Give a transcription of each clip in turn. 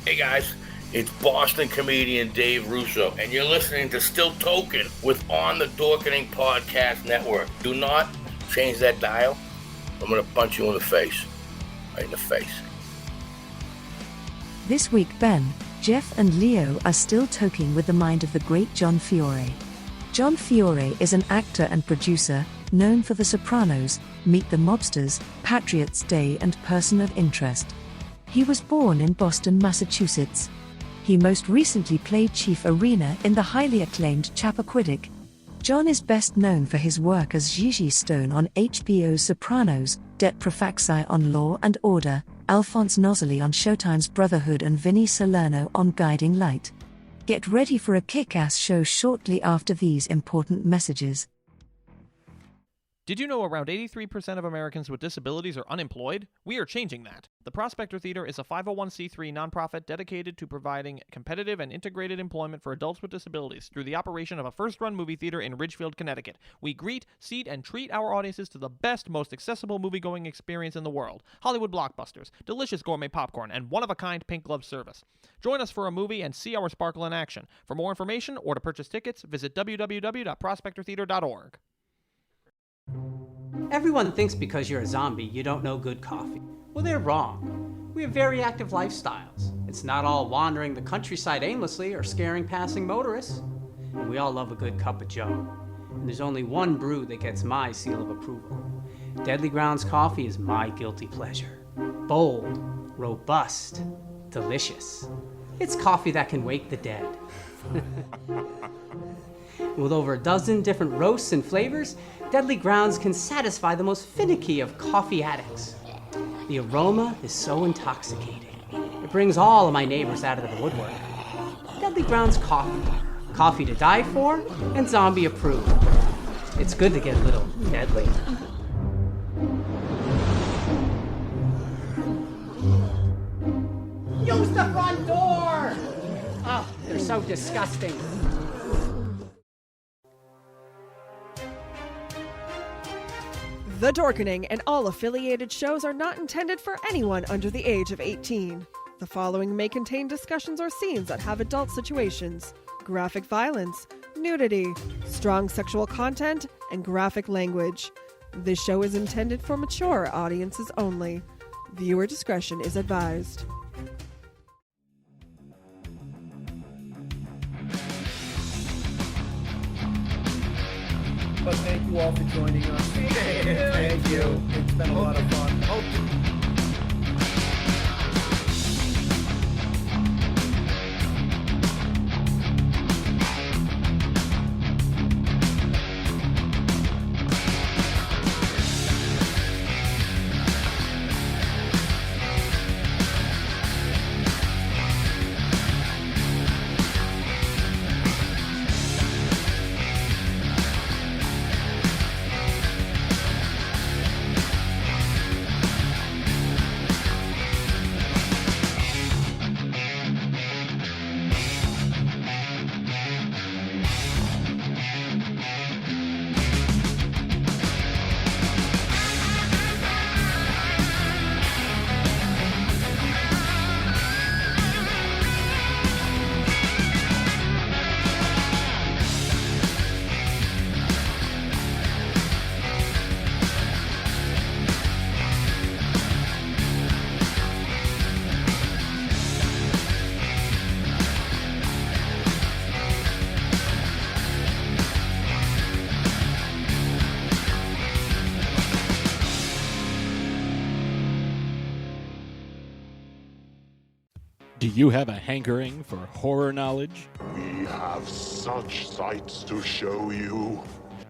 Hey guys, it's Boston comedian Dave Russo, and you're listening to Still Toking with On the Dorkening Podcast Network. Do not change that dial. I'm going to punch you in the face. Right in the face. This week, Ben, Jeff and Leo are still toking with the mind of the great John Fiore. John Fiore is an actor and producer, known for The Sopranos, Meet the Mobsters, Patriots Day and Person of Interest. He was born in Boston, Massachusetts. He most recently played Chief Arena in the highly acclaimed Chappaquiddick. John is best known for his work as Gigi Stone on HBO's Sopranos, Det Profacci on Law and Order, Alphonse Nozzoli on Showtime's Brotherhood and Vinnie Salerno on Guiding Light. Get ready for a kick-ass show shortly after these important messages. Did you know around 83% of Americans with disabilities are unemployed? We are changing that. The Prospector Theater is a 501c3 nonprofit dedicated to providing competitive and integrated employment for adults with disabilities through the operation of a first-run movie theater in Ridgefield, Connecticut. We greet, seat, and treat our audiences to the best, most accessible movie-going experience in the world. Hollywood blockbusters, delicious gourmet popcorn, and one-of-a-kind pink glove service. Join us for a movie and see our sparkle in action. For more information or to purchase tickets, visit www.prospectortheater.org. Everyone thinks because you're a zombie, you don't know good coffee. Well, they're wrong. We have very active lifestyles. It's not all wandering the countryside aimlessly or scaring passing motorists. And we all love a good cup of joe. And there's only one brew that gets my seal of approval. Deadly Grounds coffee is my guilty pleasure. Bold, robust, delicious. It's coffee that can wake the dead. With over a dozen different roasts and flavors, Deadly Grounds can satisfy the most finicky of coffee addicts. The aroma is so intoxicating. It brings all of my neighbors out of the woodwork. Deadly Grounds coffee. Coffee to die for and zombie approved. It's good to get a little deadly. Use the front door! Oh, they're so disgusting. The Dorkening and all affiliated shows are not intended for anyone under the age of 18. The following may contain discussions or scenes that have adult situations, graphic violence, nudity, strong sexual content, and graphic language. This show is intended for mature audiences only. Viewer discretion is advised. But thank you all for joining us. Thank you. It's been a lot of fun. Do you have a hankering for horror knowledge? We have such sights to show you.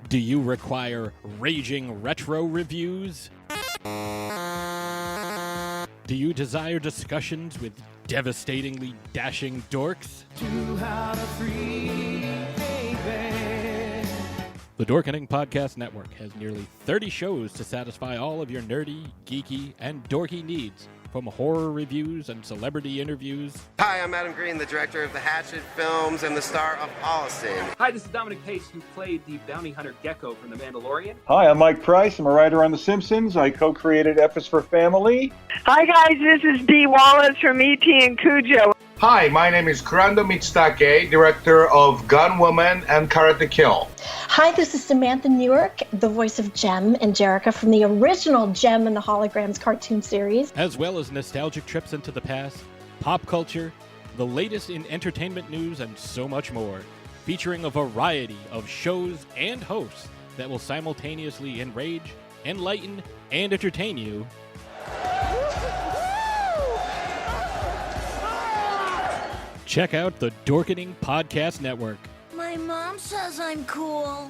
Do you require raging retro reviews? Do you desire discussions with devastatingly dashing dorks? The Dorkening Podcast Network has nearly 30 shows to satisfy all of your nerdy, geeky, and dorky needs. from horror reviews and celebrity interviews. Hi, I'm Adam Green, the director of the Hatchet films and the star of Holliston. Hi, this is Dominic Pace, who played the bounty hunter Gecko from The Mandalorian. Hi, I'm Mike Price. I'm a writer on The Simpsons. I co-created F is for Family. Hi, guys. This is Dee Wallace from E.T. and Cujo. Hi, my name is Kurando Mitsutake, director of Gun Woman and Karate Kill. Hi, this is Samantha Newark, the voice of Jem and Jerrica from the original Jem and the Holograms cartoon series. As well as nostalgic trips into the past, pop culture, the latest in entertainment news, and so much more, featuring a variety of shows and hosts that will simultaneously enrage, enlighten, and entertain you. Check out the Dorkening Podcast Network. My mom says I'm cool.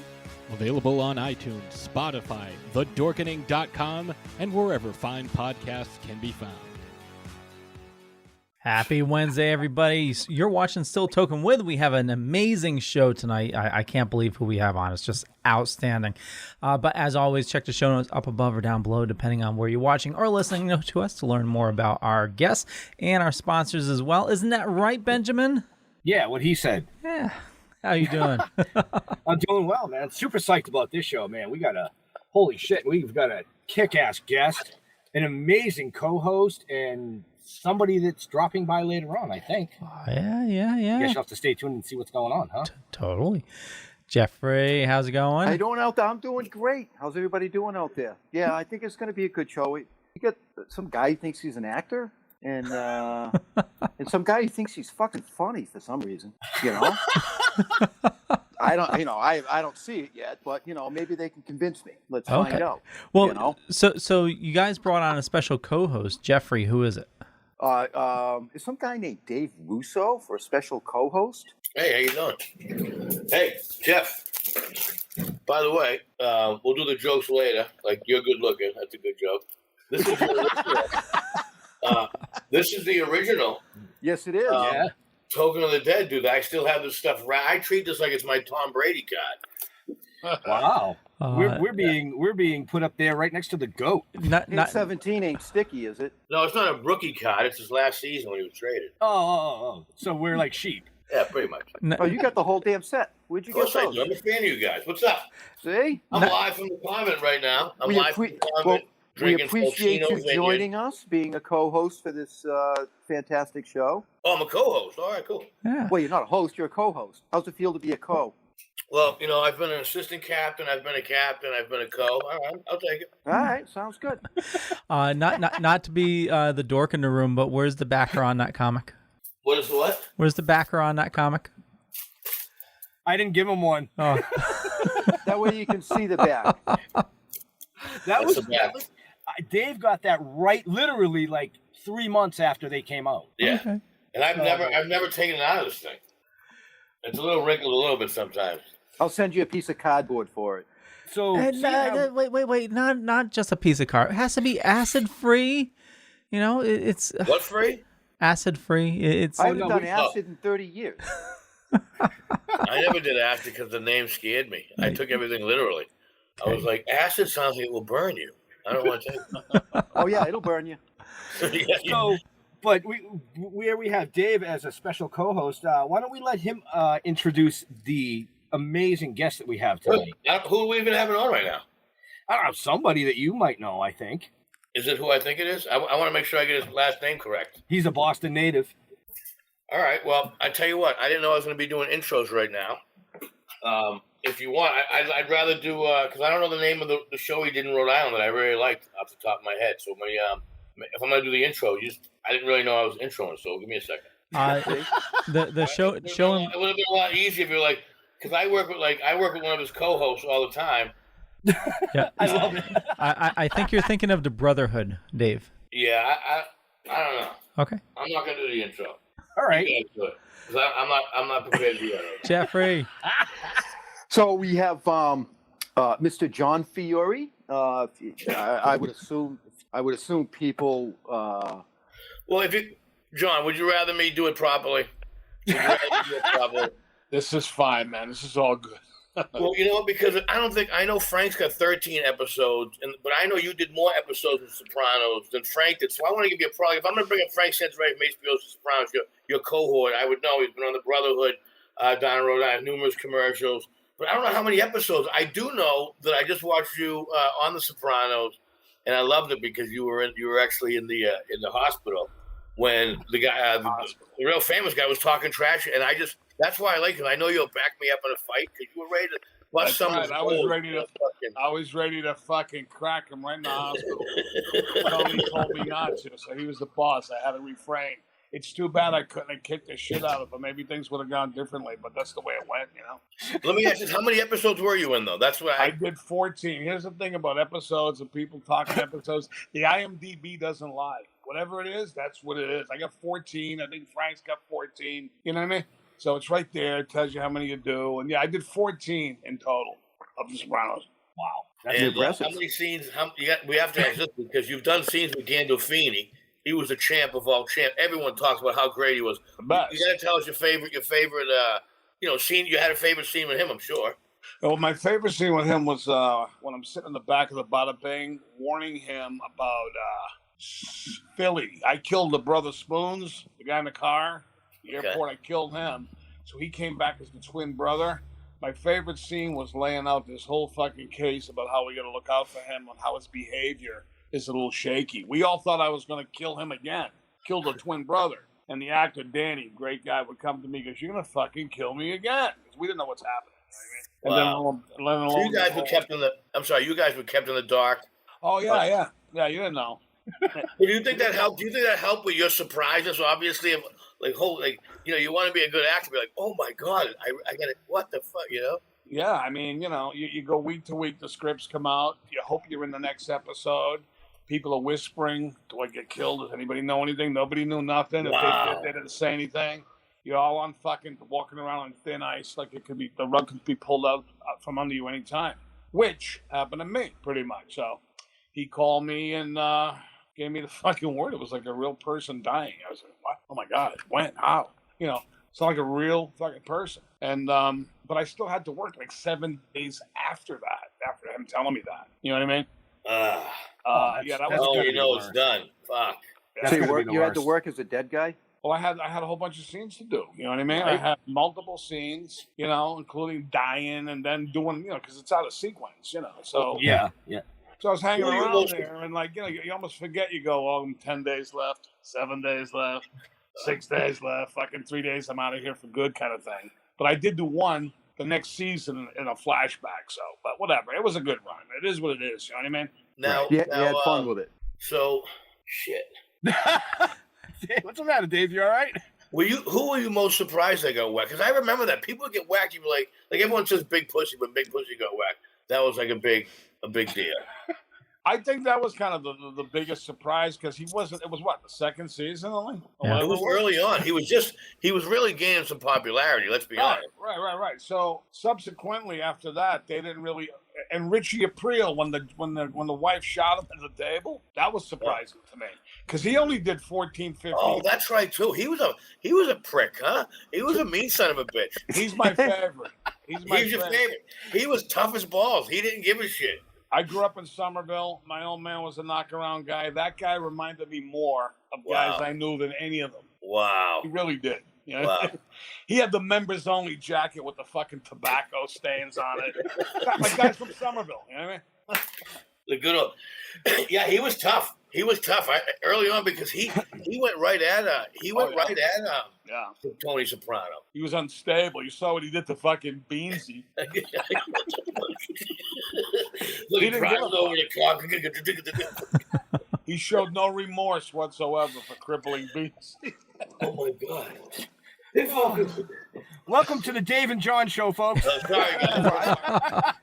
Available on iTunes, Spotify, thedorkening.com, and wherever fine podcasts can be found. Happy Wednesday, everybody. You're watching Still Toking With. We have an amazing show tonight. I can't believe who we have on. It's just outstanding. But as always, check the show notes up above or down below, depending on where you're watching or listening to us, to learn more about our guests and our sponsors as well. Isn't that right, Benjamin? Yeah, what he said. Yeah. How you doing? I'm doing well, man. Super psyched about this show, man. We've got a kick-ass guest, an amazing co-host, and somebody that's dropping by later on, I think. Yeah. I guess you'll have to stay tuned and see what's going on, huh? Totally. Jeffrey, how's it going? How you doing out there? I'm doing great. How's everybody doing out there? Yeah, I think it's going to be a good show. You got some guy who thinks he's an actor, and some guy who thinks he's fucking funny for some reason. You know, I don't see it yet, but maybe they can convince me. Let's find out. Well, so you guys brought on a special co-host, Jeffrey. Who is it? Is some guy named Dave Russo for a special co-host? Hey, how you doing? Hey, Jeff. By the way, we'll do the jokes later. Like, you're good looking. That's a good joke. This is the original. This is the original. Yes, it is. Yeah. Token of the Dead, dude. I still have this stuff. I treat this like it's my Tom Brady card. Wow. We're being put up there right next to the GOAT. Not 17 ain't sticky, is it? No, it's not a rookie card. It's his last season when he was traded. Oh. So we're like sheep. Yeah, pretty much. Oh, you got the whole damn set. Where'd you get those? I'm a fan of you guys. What's up? See? I'm live from the convent right now. I'm live from the convent. Well, we drinking appreciate you Totino's joining us, being a co-host for this fantastic show. Oh, I'm a co-host. All right, cool. Yeah. Well, you're not a host. You're a co-host. How's it feel to be a co? Well, I've been an assistant captain. I've been a captain. I've been a co. All right, I'll take it. All right, sounds good. Not to be the dork in the room, but where's the backer on that comic? What is what? Where's the backer on that comic? I didn't give him one. Oh. That way you can see the back. That was Dave got that right literally like 3 months after they came out. Yeah. Okay. And I've never taken it out of this thing. It's a little wrinkled a little bit sometimes. I'll send you a piece of cardboard for it. So wait, not just a piece of cardboard. It has to be acid free. It's what free? Acid free. I haven't done acid in 30 years. I never did acid because the name scared me. I took everything literally. I was like, acid sounds like it will burn you. I don't want to take it. Oh yeah, it'll burn you. So, but we have Dave as a special co-host. Why don't we let him introduce the amazing guest that we have tonight? Who are we even having on right now? I don't know, somebody that you might know, I think. Is it who I think it is? I want to make sure I get his last name correct. He's a Boston native. All right. Well, I tell you what. I didn't know I was going to be doing intros right now. If you want, I'd rather do because I don't know the name of the show he did in Rhode Island that I really liked off the top of my head. So if I'm going to do the intro, I didn't really know I was introing. So give me a second. The show. It would have been a lot easier if you're like, because I work with one of his co-hosts all the time. Yeah, I love it. I think you're thinking of the Brotherhood, Dave. Yeah, I don't know. Okay. I'm not going to do the intro. All right. You guys do it. I'm not prepared to do that. Jeffrey. So we have Mr. John Fiore. I would assume people. Well, John, would you rather me do it properly? This is fine, man. This is all good. Well, you know what? Because I know Frank's got 13 episodes, but I know you did more episodes of Sopranos than Frank did. So I want to give you a product. If I'm going to bring up Frank Santorelli from HBO's Sopranos, your cohort, I would know he's been on the Brotherhood down in Rhode Island, numerous commercials. But I don't know how many episodes. I do know that I just watched you on the Sopranos, and I loved it because you were actually in the hospital when the guy, the real famous guy, was talking trash, and that's why I like it. I know you'll back me up in a fight because you were ready to bust someone's I was ready to fucking crack him right in the hospital. Tony told me not to, so he was the boss. I had to refrain. It's too bad I couldn't have kicked the shit out of him. Maybe things would have gone differently, but that's the way it went, you know. Let me ask you, how many episodes were you in, though? That's what I did 14. Here's the thing about episodes and people talking episodes. The IMDb doesn't lie. Whatever it is, that's what it is. I got 14. I think Frank's got 14. You know what I mean? So it's right there. It tells you how many you do. And yeah, I did 14 in total of The Sopranos. Wow. That's impressive. How many scenes? We have to ask this because you've done scenes with Gandolfini. He was the champ of all champ. Everyone talks about how great he was. You got to tell us your favorite scene. You had a favorite scene with him, I'm sure. Well, my favorite scene with him was when I'm sitting in the back of the Bada Bing, warning him about Philly. I killed the brother Spoons, the guy in the car, the airport. I killed him. So he came back as the twin brother. My favorite scene was laying out this whole fucking case about how we got to look out for him and how his behavior is a little shaky. We all thought I was going to kill him again, kill the twin brother. And the actor, Danny, great guy, would come to me and goes, "You're going to fucking kill me again." Because we didn't know what's happening. You know what I mean? And then, so you guys were kept in the dark. Oh, yeah. Yeah, you didn't know. Do you think that helped? Do you think that helped with your surprises? Obviously, you want to be a good actor, be like, "Oh my God, I got it. What the fuck," you know? Yeah, I mean, you go week to week. The scripts come out. You hope you're in the next episode. People are whispering, "Do I get killed? Does anybody know anything?" Nobody knew nothing. Wow. If they didn't say anything. You're all on fucking walking around on thin ice, like the rug could be pulled out from under you anytime, which happened to me pretty much. So he called me and gave me the fucking word. It was like a real person dying. I was like, "What? Oh my God, when? How?" It's like a real fucking person. And but I still had to work like 7 days after him telling me that. You know what I mean? That was it's done. Fuck. So you had to work as a dead guy? Well, I had a whole bunch of scenes to do. You know what I mean? Right. I had multiple scenes, including dying and then doing, because it's out of sequence, So yeah. So I was hanging around there, and you almost forget. You go, 10 days left, 7 days left, 6 days left, fucking 3 days. I'm out of here for good, kind of thing. But I did do one the next season in a flashback. So, but whatever, it was a good run. It is what it is. You know what I mean? Now, you had fun with it. So, shit. What's the matter, Dave? You all right? Who were you most surprised they got whacked? Because I remember that people get whacked. You were like everyone says big pussy, but big pussy got whacked. That was like a big deal. I think that was kind of the biggest surprise because he wasn't. It was the second season only. Yeah. It was early on. He was really gaining some popularity. Let's be honest. Right. So subsequently after that, they didn't really. And Richie Aprile, when the wife shot him at the table, that was surprising to me because he only did 14, 15. Oh, that's right too. He was a prick, huh? He was a mean son of a bitch. He's my favorite. He's your favorite. He was tough as balls. He didn't give a shit. I grew up in Somerville. My old man was a knockaround guy. That guy reminded me more of guys I knew than any of them. Wow. He really did. Wow. He had the members only jacket with the fucking tobacco stains on it. Like guys from Somerville, you know what I mean? The good old. Yeah, he was tough. Early on because he went right at Tony Soprano. He was unstable. You saw what he did to fucking Beansy. Look, he didn't over the clock. He showed no remorse whatsoever for crippling Beansy. Oh my God. Welcome to the Dave and John show, folks. Oh, sorry, guys.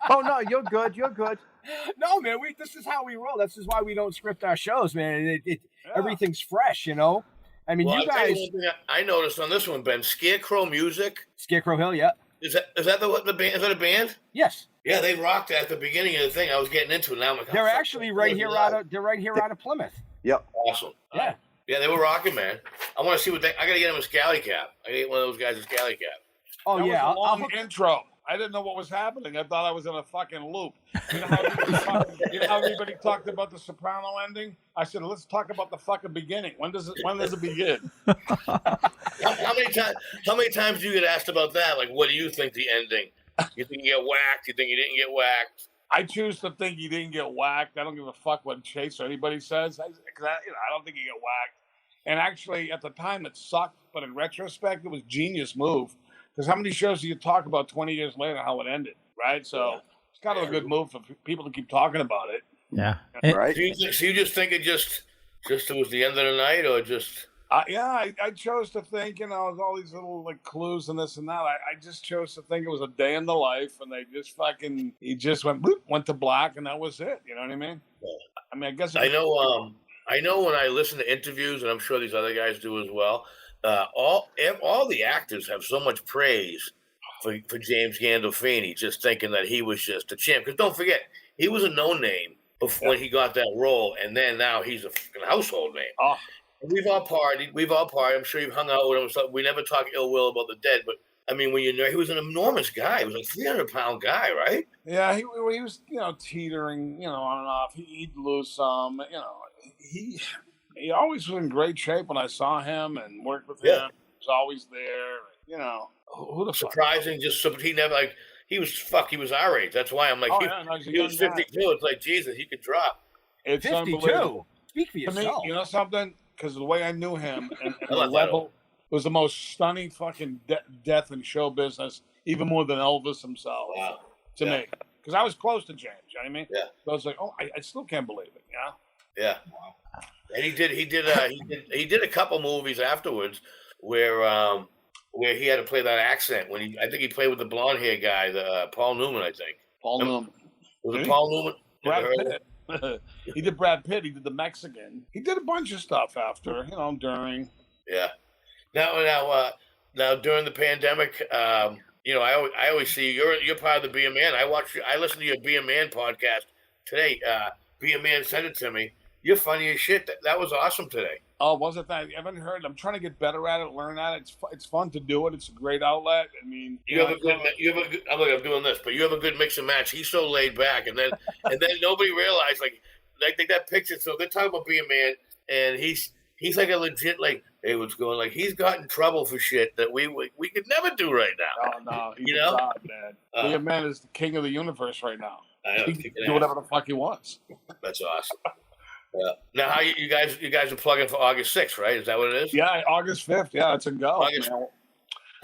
Oh no, you're good. No, man, this is how we roll. This is why we don't script our shows, man. Everything's fresh, I mean, you guys. I noticed on this one, Ben, Scarecrow Music. Scarecrow Hill, yeah. Is that the band? Is that a band? Yes. Yeah, they rocked at the beginning of the thing. I was getting into it. Now I'm like, they're actually right here out of Plymouth. Yep. Awesome. Yeah. Yeah, they were rocking, man. I want to see I got to get him a scally cap. I got to get one of those guys a scally cap. Oh, that yeah. was a long intro. I didn't know what was happening. I thought I was in a fucking loop. You know how everybody talked about the Soprano ending? I said, let's talk about the fucking beginning. When does it begin? How many times do you get asked about that? Like, what do you think the ending? You think you get whacked? You think you didn't get whacked? I choose to think he didn't get whacked. I don't give a fuck what Chase or anybody says. I don't think he get whacked. And actually, at the time, it sucked. But in retrospect, it was a genius move. Because how many shows do you talk about 20 years later how it ended, right? So it's kind of a good move for people to keep talking about it. Yeah. Right. So you just think it just it was the end of the night, or just? I chose to think, all these little like clues and this and that. I just chose to think it was a day in the life, and he just went to black, and that was it. You know what I mean? I mean, I guess I know when I listen to interviews, and I'm sure these other guys do as well. All the actors have so much praise for James Gandolfini, just thinking that he was just a champ. Because don't forget, he was a no-name before he got that role, and then now he's a fucking household name. Oh. We've all partied. I'm sure you've hung out with him. So we never talk ill will about the dead, but I mean, when he was an enormous guy. He was like 300-pound guy, right? Yeah, he was teetering, on and off. He'd lose some. He always was in great shape when I saw him and worked with him. He was always there. Who the surprising? He never he was our age. That's why I'm like he was 52. It's like Jesus, he could drop. It's 52. Speak for yourself. You know something? Because the way I knew him and the level was the most stunning fucking death in show business, even more than Elvis himself. Wow. To me, because I was close to James. You know what I mean? Yeah. So I was like, I still can't believe it. Yeah. Yeah. Wow. And he did a couple movies afterwards where he had to play that accent I think he played with the blonde hair guy, Paul Newman, I think. Paul Newman. Was it Paul Newman? Brad Pitt. He did Brad Pitt. He did the Mexican. He did a bunch of stuff after, during. Yeah. Now during the pandemic, I always see you're part of the Be a Man. I listened to your Be a Man podcast today. Be a Man sent it to me. You're funny as shit. That was awesome today. Oh, was it that? I haven't heard. I'm trying to get better at it, learn at it. It's fun to do it. It's a great outlet. I mean, you have a good. I'm doing this, but you have a good mix and match. He's so laid back, and then nobody realized like that picture. So they're talking about Be a Man, and he's like a legit hey, what's going? Like he's got in trouble for shit that we could never do right now. Oh no, he's a god, man. Be a Man is the king of the universe right now. He can do whatever the fuck he wants. That's awesome. Yeah. Now, how you guys are plugging for August 6th, right? Is that what it is? Yeah, August 5th. Yeah, it's a go. So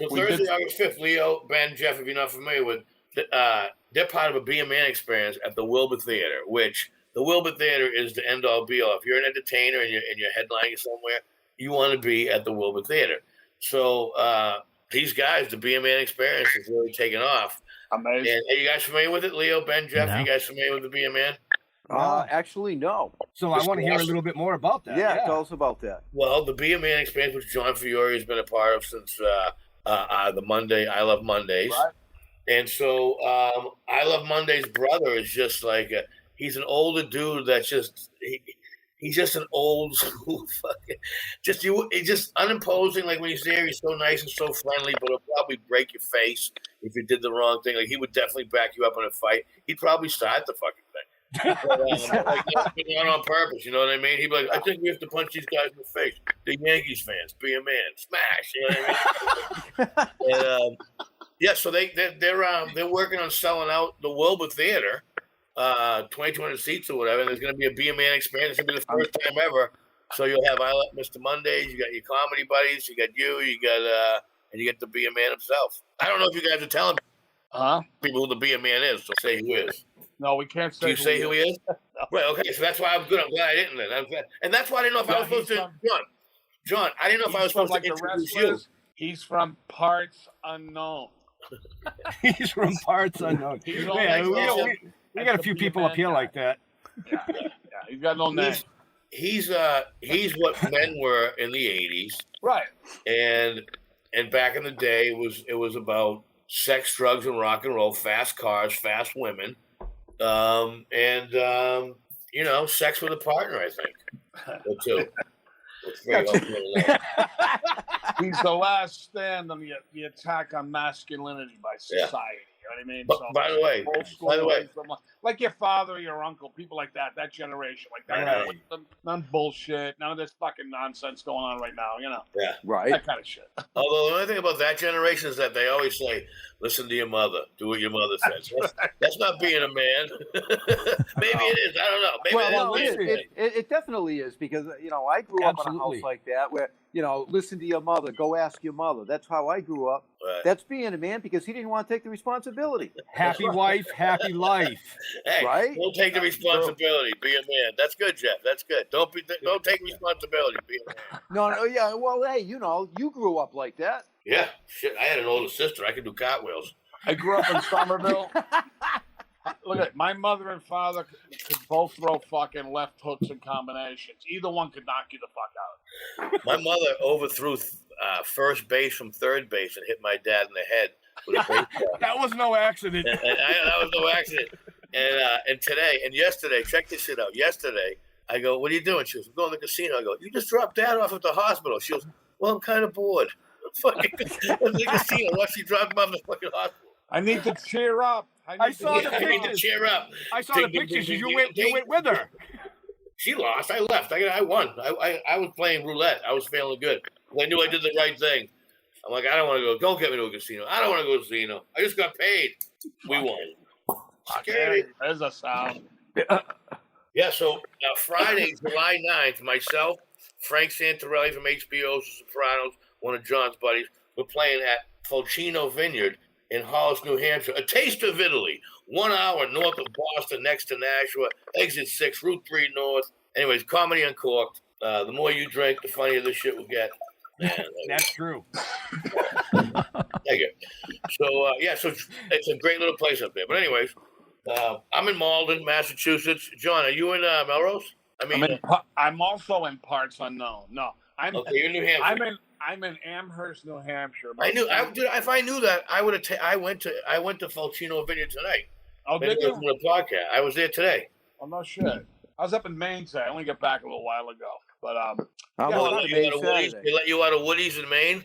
Thursday, August 5th, Leo, Ben, Jeff, if you're not familiar with, they're part of a Be a Man experience at the Wilbur Theater, which the Wilbur Theater is the end-all, be-all. If you're an entertainer and you're headlining somewhere, you want to be at the Wilbur Theater. So these guys, the Be a Man experience is really taking off. Amazing. And are you guys familiar with it, Leo, Ben, Jeff? No. You guys familiar with the Be a Man? Actually, no. So I want to hear a little bit more about that. Yeah, tell us about that. Well, the Be a Man experience, which John Fiore has been a part of since the Monday, I Love Mondays. Right. And so I Love Mondays' brother is just like, he's an older dude that's just, he's just an old school fucking, he's just unimposing. Like when he's there, he's so nice and so friendly, but he'll probably break your face if you did the wrong thing. Like he would definitely back you up in a fight. He'd probably start the fucking thing. But, not on purpose, you know what I mean? He'd be like, I think we have to punch these guys in the face. The Yankees fans, Be a Man, smash. You know what I mean? And, so they're working on selling out the Wilbur Theater, 2,200 seats or whatever. And there's going to be a Be a Man experience. It's going to be the first time ever. So you'll have I Love Mr. Mondays. You got your comedy buddies. You got and you get the Be a Man himself. I don't know if you guys are telling people who the Be a Man is. So say who is. No, we can't say. Do you say who he is? No. Right. Okay. So that's why I'm good. I'm glad I didn't. Then. And that's why I didn't know if I was supposed to. John, I didn't know if I was supposed to introduce you. He's from Parts Unknown. He's from Parts Unknown. We got a few people up here like that. Yeah. He's got no name. He's what men were in the 80s. Right. And back in the day, it was about sex, drugs, and rock and roll, fast cars, fast women, sex with a partner, I think. Or two. He's the last stand on the attack on masculinity by society. know what I mean? But, by the way, like your father or your uncle, people like that generation, like that. Right. None bullshit, none of this fucking nonsense going on right now, you know? Yeah. Right. That kind of shit. Although the only thing about that generation is that they always say, listen to your mother. Do what your mother says. That's not being a man. Maybe it is. I don't know. Maybe it definitely is, because, you know, I grew up in a house like that where, you know, listen to your mother, go ask your mother. That's how I grew up. Right. That's being a man, because he didn't want to take the responsibility. Happy wife, happy life. Hey, right? Don't take the responsibility. Be a man. That's good, Jeff. That's good. Don't take responsibility. Be a man. No, yeah. Well, hey, you know, you grew up like that. Yeah, shit. I had an older sister. I could do cartwheels. I grew up in Somerville. Look at my mother and father could both throw fucking left hooks and combinations. Either one could knock you the fuck out. My mother overthrew first base from third base and hit my dad in the head with a baseball. That was no accident. That was no accident. And yesterday, check this shit out. Yesterday, I go, what are you doing? She goes, I'm going to the casino. I go, you just dropped Dad off at the hospital. She goes, well, I'm kind of bored. Fucking the casino. Why she dropped him off at the fucking hospital? I need to cheer up. I need to cheer up. I saw the pictures. You went with her. She lost. I left. I won. I was playing roulette. I was feeling good. I knew I did the right thing. I'm like, I don't want to go. Don't get me to a casino. I don't want to go to a casino. I just got paid. We won. Scary. There's a sound. Yeah, so Friday, July 9th, myself, Frank Santarelli from HBO's The Sopranos, one of John's buddies, we're playing at Fulcino Vineyard in Hollis, New Hampshire. A taste of Italy. 1 hour north of Boston, next to Nashua. Exit 6, Route 3 North. Anyways, comedy uncorked. The more you drink, the funnier this shit will get. That's true. Thank you. So, so it's a great little place up there. But anyways, I'm in Malden, Massachusetts. John, are you in Melrose? I'm also in parts unknown. No, okay, you're in New Hampshire. I'm in Amherst, New Hampshire. If I knew that, I would have. I went to Fulcino Vineyard tonight. Oh, did you? From the podcast. I was there today. Oh no shit! I was up in Maine today. I only got back a little while ago. But they let you out of Woody's in Maine.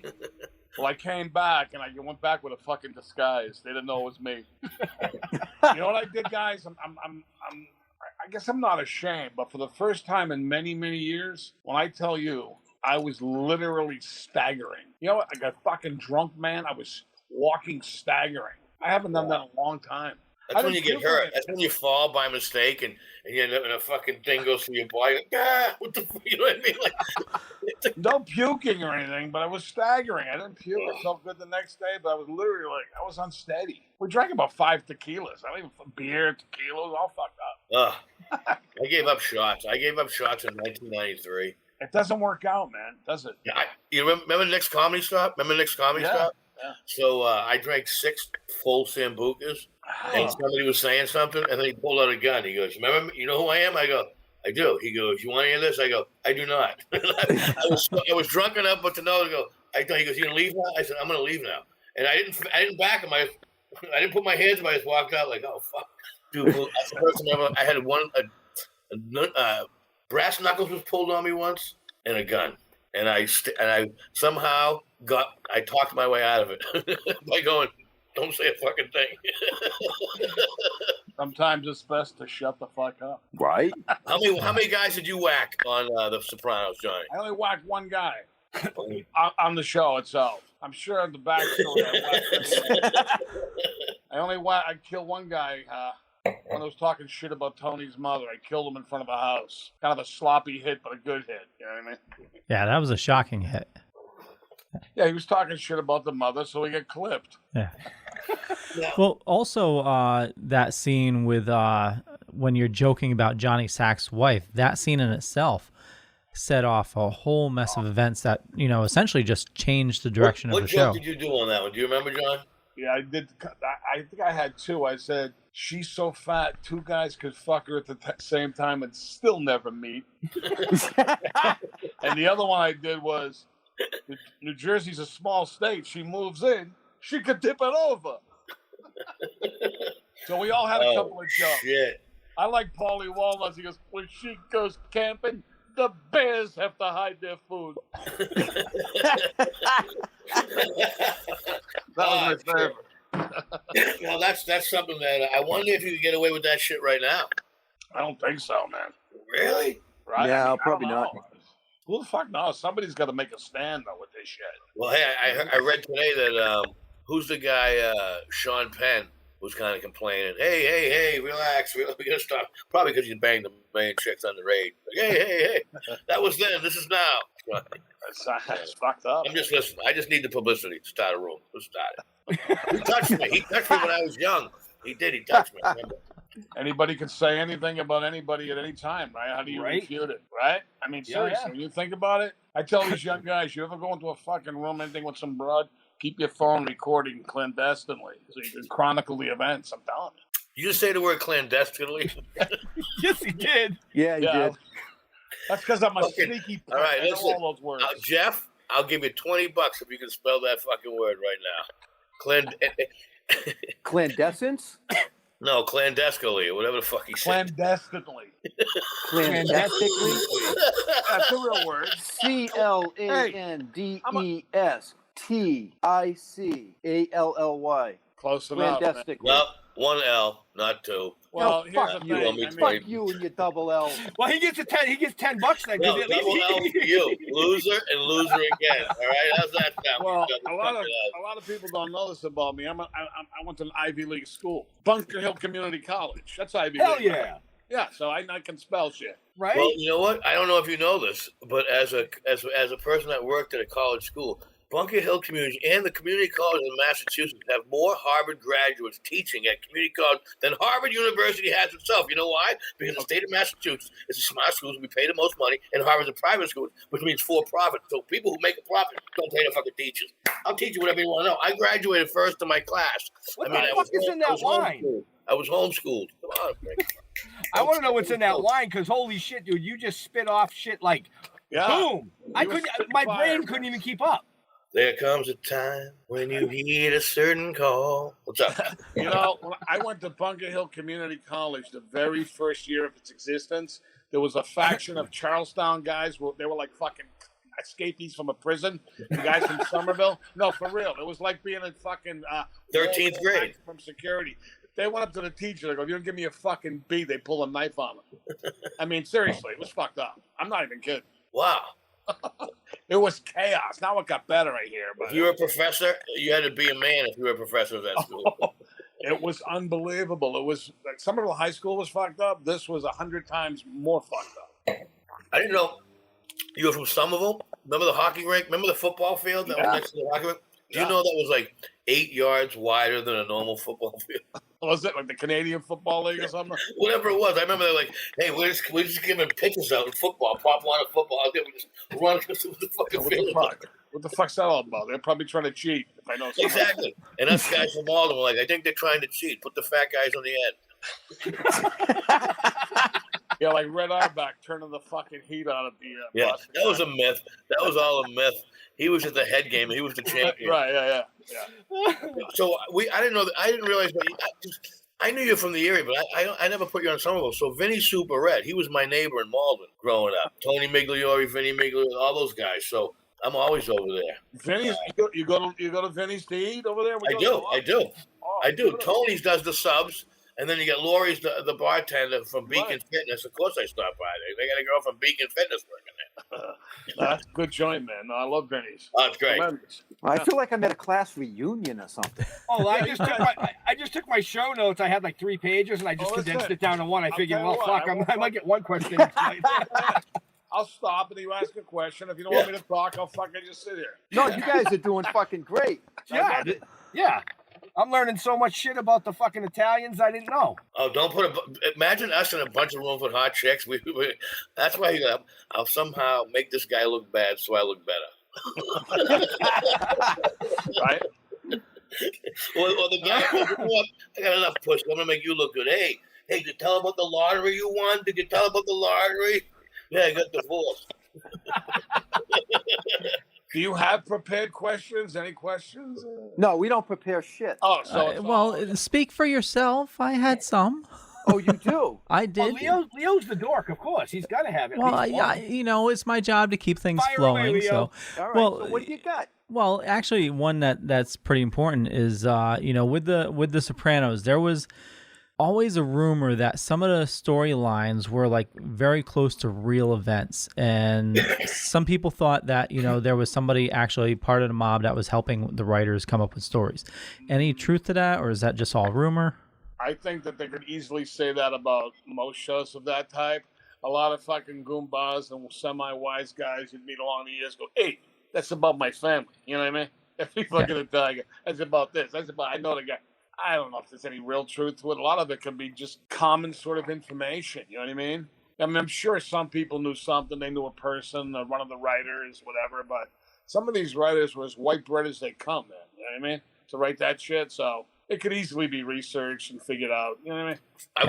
Well, I came back and I went back with a fucking disguise. They didn't know it was me. You know what I did, guys? I guess I'm not ashamed, but for the first time in many, many years, when I tell you, I was literally staggering. You know what? I got fucking drunk, man. I was walking staggering. I haven't done that in a long time. That's when you get hurt. That's when you fall by mistake and you end up in a fucking thing goes through your body. Like, what the fuck? You know what I mean? Like, no puking or anything, but I was staggering. I didn't puke. I felt good the next day, but I was literally I was unsteady. We drank about 5 tequilas. I don't even beer, tequilas, all fucked up. I gave up shots. I gave up shots in 1993. It doesn't work out, man, does it? Yeah, you remember Nick's Comedy Stop? Stop? Yeah. So I drank 6 full Sambucas, and somebody was saying something, and then he pulled out a gun. He goes, "Remember, you know who I am?" I go, "I do." He goes, "You want to hear this?" I go, "I do not." I was drunk enough, but to know to go. I don't. He goes, "You gonna leave now?" I said, "I'm gonna leave now," and I didn't back him. I didn't put my hands up. I just walked out like, "Oh fuck, dude." That's the first time ever. I had a brass knuckles was pulled on me once, and a gun. And I somehow talked my way out of it by going, don't say a fucking thing. Sometimes it's best to shut the fuck up. Right. How many guys did you whack on The Sopranos, Johnny? I only whacked one guy on the show itself. I'm sure in the backstory I killed one guy when I was talking shit about Tony's mother. I killed him in front of a house. Kind of a sloppy hit, but a good hit. You know what I mean? Yeah, that was a shocking hit. Yeah, he was talking shit about the mother, so he got clipped. Yeah. Well, also that scene with when you're joking about Johnny Sack's wife, that scene in itself set off a whole mess of events that, essentially just changed the direction of the show. What joke did you do on that one? Do you remember, John? Yeah, I did. I think I had 2. I said, she's so fat, 2 guys could fuck her at the same time and still never meet. And the other one I did was, New Jersey's a small state. She moves in, she could tip it over. So we all had a couple of jokes. Shit. I like Paulie Walnuts. He goes, when she goes camping, the bears have to hide their food. That was my favorite. Now that's something that I wonder if you could get away with that shit right now. I don't think so, man. Really? Right? Yeah, I mean, probably I don't not. know. Who the fuck knows? Somebody's got to make a stand though with this shit. Well, hey, I read today that who's the guy? Sean Penn was kind of complaining. Hey, relax. We gotta stop. Probably because you banged the main chicks underage. Like, hey, that was then. This is now. That's fucked up. I'm just listening. I just need the publicity to start a room. Let's start it. He touched me. He touched me when I was young. He did. He touched me. Remember? Anybody can say anything about anybody at any time, right? How do you refute it, right? I mean, seriously, when you think about it, I tell these young guys, you ever go into a fucking room, anything with some broad, keep your phone recording clandestinely so you can chronicle the events. I'm telling you. You just say the word clandestinely? Yes, he did. Yeah, he did. That's because I'm a sneaky prick. All right, I know listen. all those words. Jeff, I'll give you $20 if you can spell that fucking word right now. Clandescence? No, clandestinely, or whatever the fuck he said. Clandestinely. Clandestinely? That's a real word. CLANDESTICALLY. Close enough. Clandestinely. Well, one L, not two. Well, here's the thing. Fuck you and your double L. Well, he gets $10 then. No, double L for you. Loser and loser again. All right? How's that sound? Well, a lot of people don't know this about me. I went to an Ivy League school, Bunker Hill Community College. That's Ivy League. Hell yeah. Yeah, so I can spell shit. Right? Well, you know what? I don't know if you know this, but as a person that worked at a college school, Bunker Hill Community and the community college in Massachusetts have more Harvard graduates teaching at community college than Harvard University has itself. You know why? Because the state of Massachusetts is a smart school, we pay the most money, and Harvard's a private school, which means for profit. So people who make a profit don't pay the fucking teachers. I'll teach you whatever you want to know. I graduated first in my class. What the fuck is in that line? I was homeschooled. Come on, Frank. I want to know what's in that line because holy shit, dude, you just spit off shit like boom. My brain couldn't even keep up. There comes a time when you heed a certain call. What's up? You know, when I went to Bunker Hill Community College the very first year of its existence. There was a faction of Charlestown guys. They were like fucking escapees from a prison. The guys from Somerville. No, for real. It was like being in fucking 13th grade from security. They went up to the teacher. They go, "If you don't give me a fucking B," they pull a knife on them. I mean, seriously, it was fucked up. I'm not even kidding. Wow. It was chaos. Now it got better, I hear. But if you were a professor, you had to be a man if you were a professor of that school. It was unbelievable. It was like Somerville High School was fucked up. This was 100 times more fucked up. I didn't know you were from Somerville. Remember the hockey rink? Remember the football field that was next to the hockey rink? Do you know that was like 8 yards wider than a normal football field? Was it like the Canadian Football League or something? Whatever it was. I remember they're like, "Hey, we're just giving pitches out in football, pop one of football. We just run through the fucking field." What the fuck's that all about? They're probably trying to cheat. If I know something. Exactly. And us guys from Malden were like, "I think they're trying to cheat. Put the fat guys on the end." Yeah, like Red Auerbach turning the fucking heat on at the bus. That was a myth. That was all a myth. He was just the head gamer. He was the champion. Right, yeah. So I didn't know that. I didn't realize that. I knew you from the area, but I never put you on Somerville. So Vinnie Super Red, he was my neighbor in Malden growing up. Tony Migliore, Vinnie Migliore, all those guys. So I'm always over there. Vinny's, you go to Vinny's to eat over there? I do. Tony's does the subs. And then you got Lori's, the bartender from Beacon Fitness. Of course I stopped by there. They got a girl from Beacon Fitness working there. That's a good joint, man. No, I love Vinny's. Oh, it's great. I feel like I'm at a class reunion or something. Oh, I just took my show notes. I had like 3 pages, and I just condensed it down to one. I figured, well, fuck, I might get one question. I'll stop and you ask a question. If you don't want me to talk, I'll fucking just sit here. No, you guys are doing fucking great. Yeah. I'm learning so much shit about the fucking Italians I didn't know. Oh, imagine us in a bunch of rooms with hot chicks. That's why I'll somehow make this guy look bad so I look better. Right? Well, the guy, I got enough push. I'm going to make you look good. Hey, did you tell about the lottery you won? Did you tell about the lottery? Yeah, I got divorced. Do you have prepared questions? Any questions? No, we don't prepare shit. Oh, so well, speak for yourself. I had some. Oh, you do? I did. Well, Leo's the dork, of course. He's got to have it. Well, it's my job to keep things flowing. All right, so what do you got? Well, actually, one that's pretty important is with the Sopranos, there was always a rumor that some of the storylines were like very close to real events, and some people thought that there was somebody actually part of the mob that was helping the writers come up with stories. Any truth to that, or is that just all rumor? I think that they could easily say that about most shows of that type. A lot of fucking goombas and semi-wise guys you'd meet along the years go, hey, that's about my family. You know what I mean? If you look at it, that's about this. That's about, I know the guy. I don't know if there's any real truth to it. A lot of it can be just common sort of information. You know what I mean? I mean, I'm sure some people knew something. They knew a person, one of the writers, whatever. But some of these writers were as white bread as they come, man. You know what I mean? To write that shit. So it could easily be researched and figured out. You know what I mean? I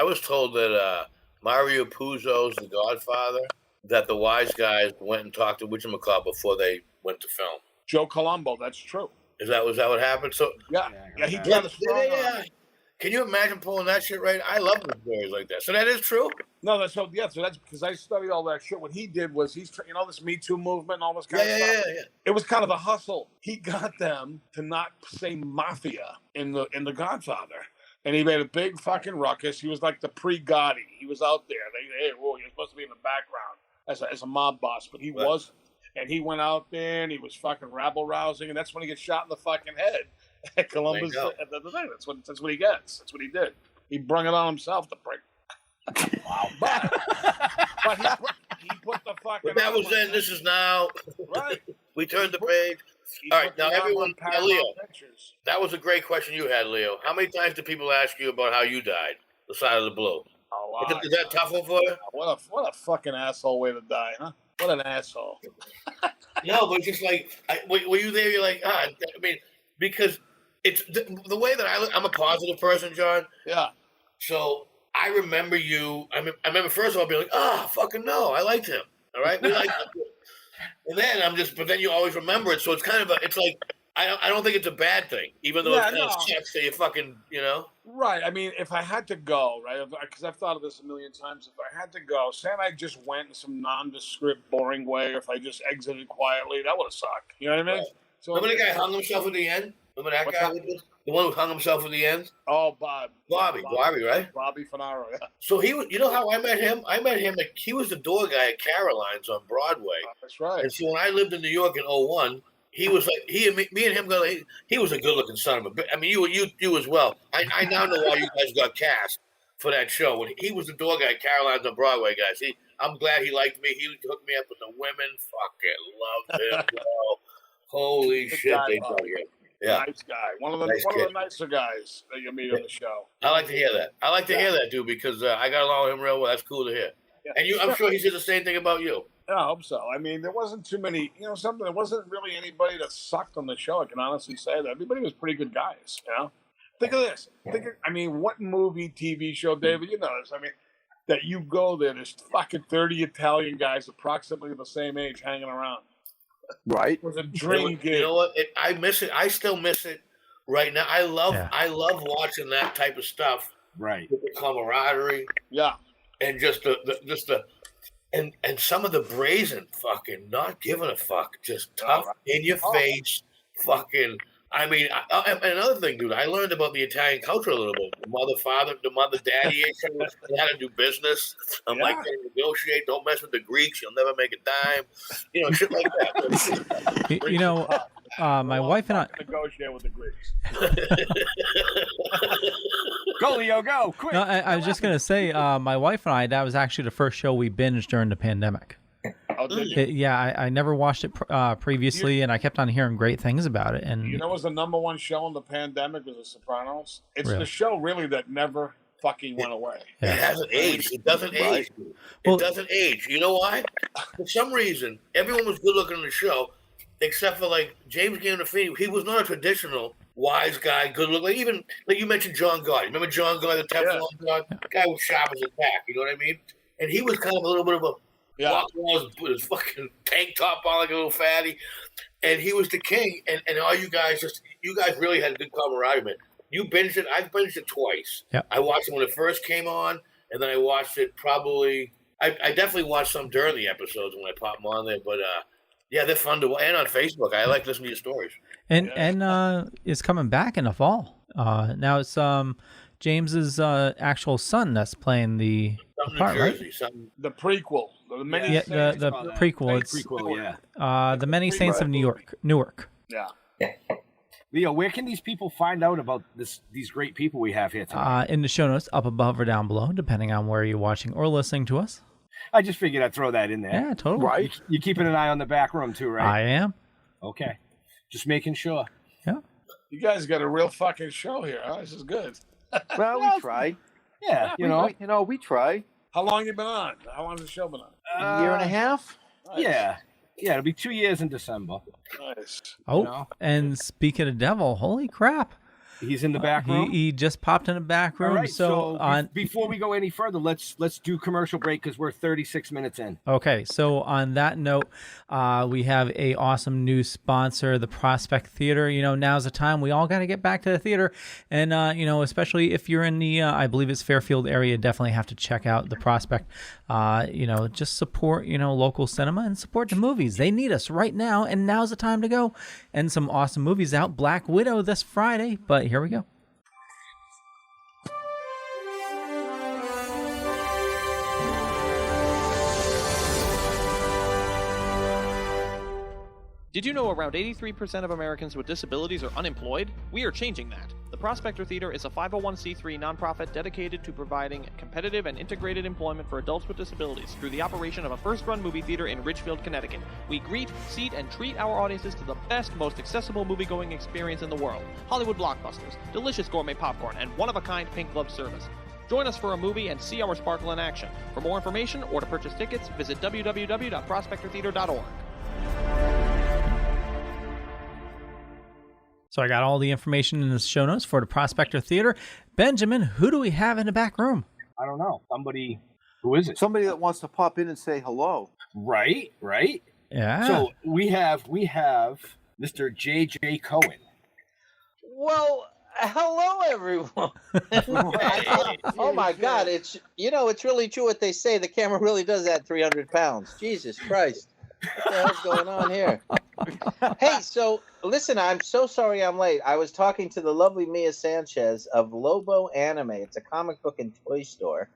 was told that Mario Puzo's The Godfather, that the wise guys went and talked to whatchamacallit before they went to film. Joe Colombo, that's true. Was that what happened? So yeah, he got a strong arm. Can you imagine pulling that shit right? I love the stories like that. So that is true? No, that's because I studied all that shit. What he did was this Me Too movement and all this kind of stuff. Yeah. It was kind of a hustle. He got them to not say mafia in the Godfather. And he made a big fucking ruckus. He was like the pre-Gotti. He was out there. Hey, whoa, you're supposed to be in the background as a mob boss, but he wasn't. And he went out there and he was fucking rabble-rousing, and that's when he gets shot in the fucking head at Columbus. That's what he gets. That's what he did. He brung it on himself to break. Wow. But he put the fucking... But that was then. This is now. Right. We turned the page. All right, now everyone, Leo, that was a great question you had, Leo. How many times do people ask you about how you died, the side of the blue? Is that tough one for you? What a fucking asshole way to die, huh? What an asshole. No, but just like, were you there? You're like, I mean, because it's the way that I'm a positive person, John. Yeah. So I remember you. I remember first of all being like, fucking no, I liked him. All right, we liked him. And then but then you always remember it. So it's kind of it's like, I don't think it's a bad thing, even though it's kind of sucks that you fucking, Right. I mean, if I had to go, right, because I've thought of this a million times, if I had to go, say I just went in some nondescript, boring way, or if I just exited quietly, that would have sucked. You know what I mean? Right. So remember the guy hung himself at the end? Remember that guy? The one who hung himself at the end? Oh, Bobby, right? Bobby Finaro, yeah. So he was, how I met him? I met him, he was the door guy at Caroline's on Broadway. That's right. And so when I lived in New York in 2001, he was like, me and him, he was a good-looking son of a bitch. I mean, you as well. I now know why you guys got cast for that show. When he was the door guy at Caroline's on Broadway, guys. I'm glad he liked me. He hooked me up with the women. Fucking loved him, bro. Holy shit, they dug him. Yeah. Nice guy. One of the nicer guys that you meet on the show. I like to hear that. I like to hear that, dude, because I got along with him real well. That's cool to hear. Yeah. And I'm sure he said the same thing about you. Yeah, I hope so. I mean, there wasn't too many, there wasn't really anybody that sucked on the show. I can honestly say that. Everybody was pretty good guys, Think of this. What movie, TV show, David, you know this. I mean, that you go there, there's fucking 30 Italian guys approximately the same age hanging around. Right. It was a dream game. You know what? I miss it. I still miss it right now. I love watching that type of stuff. Right. With the camaraderie. Yeah. And just and some of the brazen fucking not giving a fuck, just tough in your face, fucking. I mean, another thing, dude, I learned about the Italian culture a little bit. The mother-daddy issue, how to do business. I'm like, negotiate, don't mess with the Greeks, you'll never make a dime. Shit like that. My wife and I negotiate with the Greeks. Go, Leo, go, quick. No, I was just going to say, my wife and I, that was actually the first show we binged during the pandemic. Oh, did you? I never watched it previously, and I kept on hearing great things about it. And what was the number one show in the pandemic was The Sopranos. It's really? The show really that never fucking went away. It hasn't aged. It doesn't age. It doesn't age. You know why? For some reason, everyone was good looking on the show, except for like James Gandolfini. He was not a traditional wise guy, good looking. Like even like you mentioned John Gotti. Remember John Gotti, the Teflon guy? The guy was sharp as a tack. You know what I mean? And he was kind of a little bit of a walking around with his fucking tank top on like a little fatty, and he was the king. And all you guys really had a good camaraderie, man. You binged it. I've binged it twice. Yep. I watched it when it first came on, and then I watched it probably. I definitely watched some during the episodes when I popped them on there. But Yeah, they're fun to watch. And on Facebook. I like listening to your stories. And is coming back in the fall. Now it's James's actual son that's playing the part, right? The prequel. The many the prequel. It's prequel, yeah. The Many Saints of Newark. Yeah. Leo, where can these people find out about these great people we have here tonight? In the show notes, up above or down below, depending on where you're watching or listening to us. I just figured I'd throw that in there. Yeah, totally. Right. You're keeping an eye on the back room too, right? I am. Okay. Just making sure. Yeah. You guys got a real fucking show here, huh? This is good. Well, we tried. Yeah, we tried. How long you been on? How long has the show been on? A year and a half. Nice. Yeah. Yeah, it'll be 2 years in December. Nice. Oh, and speaking of devil, holy crap. He's in the back room. He just popped in the back room. All right, so before we go any further, let's do commercial break because we're 36 minutes in. Okay, so on that note, we have a awesome new sponsor, the Prospect Theater. Now's the time. We all got to get back to the theater, and especially if you're in the, I believe it's Fairfield area, definitely have to check out the Prospect. Just support local cinema and support the movies. They need us right now, and now's the time to go. And some awesome movies out. Black Widow this Friday, but here we go. Did you know around 83% of Americans with disabilities are unemployed? We are changing that. The Prospector Theater is a 501c3 nonprofit dedicated to providing competitive and integrated employment for adults with disabilities through the operation of a first-run movie theater in Ridgefield, Connecticut. We greet, seat, and treat our audiences to the best, most accessible movie-going experience in the world. Hollywood blockbusters, delicious gourmet popcorn, and one-of-a-kind pink glove service. Join us for a movie and see our sparkle in action. For more information or to purchase tickets, visit www.prospectortheater.org. So I got all the information in the show notes for the Prospector Theater. Benjamin, who do we have in the back room? I don't know. Somebody. Who is it? Somebody that wants to pop in and say hello. Right. Yeah. So we have Mr. J.J. Cohen. Well, hello everyone. Oh my God, it's really true what they say. The camera really does add 300 pounds. Jesus Christ. What the hell's going on here? Hey, so listen, I'm so sorry I'm late. I was talking to the lovely Mia Sanchez of Lobo Anime. It's a comic book and toy store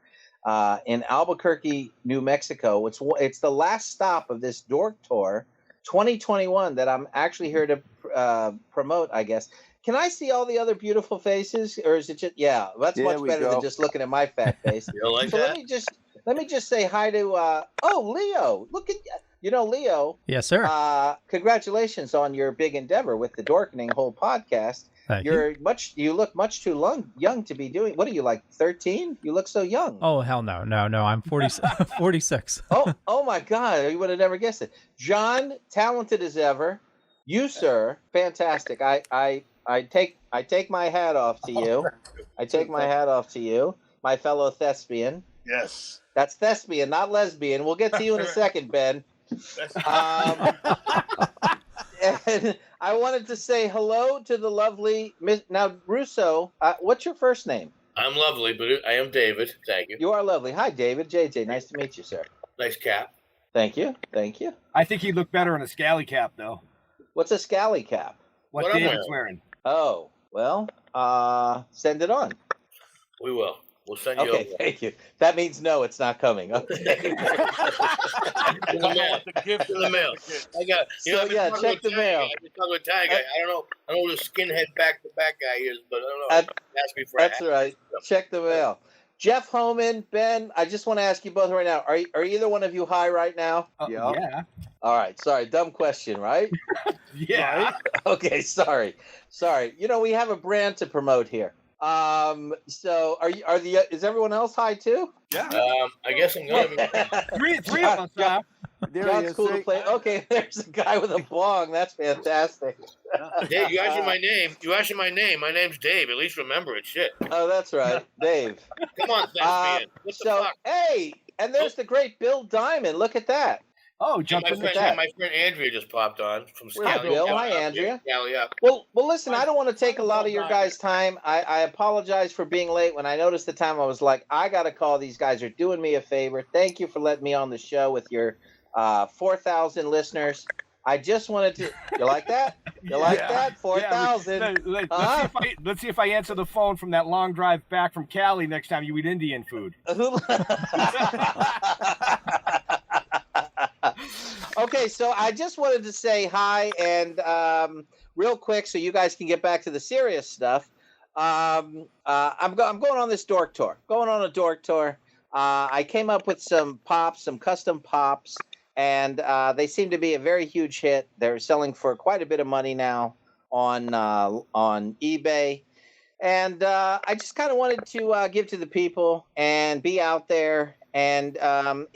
in Albuquerque, New Mexico. It's the last stop of this Dork Tour 2021 that I'm actually here to promote, I guess. Can I see all the other beautiful faces, or is it just that's much better than just looking at my fat face. You like so that? let me just say hi to Leo. Look at Leo. Yes, sir. Congratulations on your big endeavor with the Dorkening whole podcast. Thank you. You look much too young to be doing. What are you, like 13? You look so young. Oh hell no. I'm 46. Oh my God, you would have never guessed it. John, talented as ever. You, sir, fantastic. I take my hat off to you. I take my hat off to you, my fellow thespian. Yes. That's thespian, not lesbian. We'll get to you in a second, Ben. And I wanted to say hello to the lovely Miss. Now, Russo, what's your first name? I'm lovely, but I am David. Thank you. You are lovely. Hi, David. JJ, nice to meet you, sir. Nice cap. Thank you. I think he'd look better in a scally cap, though. What's a scally cap? What David's wearing. Oh, well, send it on. We will. We'll send you Okay, over. thank you. That means no, it's not coming. Okay. In the mail. Gift in the mail. I got. Check the mail. I've been talking with Tag. I don't know who the skinhead back-to-back guy is, but I don't know. Ask me for That's right. Check the mail. Jeff Homan, Ben, I just want to ask you both right now. Are either one of you high right now? Yeah. All right. Sorry, dumb question, right? Yeah. Right? Okay. Sorry. We have a brand to promote here. So is everyone else high too? Yeah. I guess I'm gonna be three of us. Yeah. John's cool to play. Okay, there's a guy with a bong. That's fantastic. Dave, you asked me my name. My name's Dave. At least remember it. Shit. Oh, that's right, Dave. Come on, thespian. What the fuck? Hey, and there's the great Bill Diamond. Look at that. Oh, my friend Andrea just popped on from Scally. Hi, Bill. Hi, Andrea. Scally up. Well, listen, I don't want to take a lot of your guys' time. I apologize for being late. When I noticed the time, I was like, I got to call. These guys are doing me a favor. Thank you for letting me on the show with your 4,000 listeners. I just wanted to. You like that? You like that? 4,000. Let's see if I answer the phone from that long drive back from Cali next time you eat Indian food. Okay, so I just wanted to say hi and real quick, so you guys can get back to the serious stuff. I'm going on this dork tour. Going on a dork tour. I came up with some custom pops, and they seem to be a very huge hit. They're selling for quite a bit of money now on eBay. And I just kind of wanted to give to the people and be out there. And I'm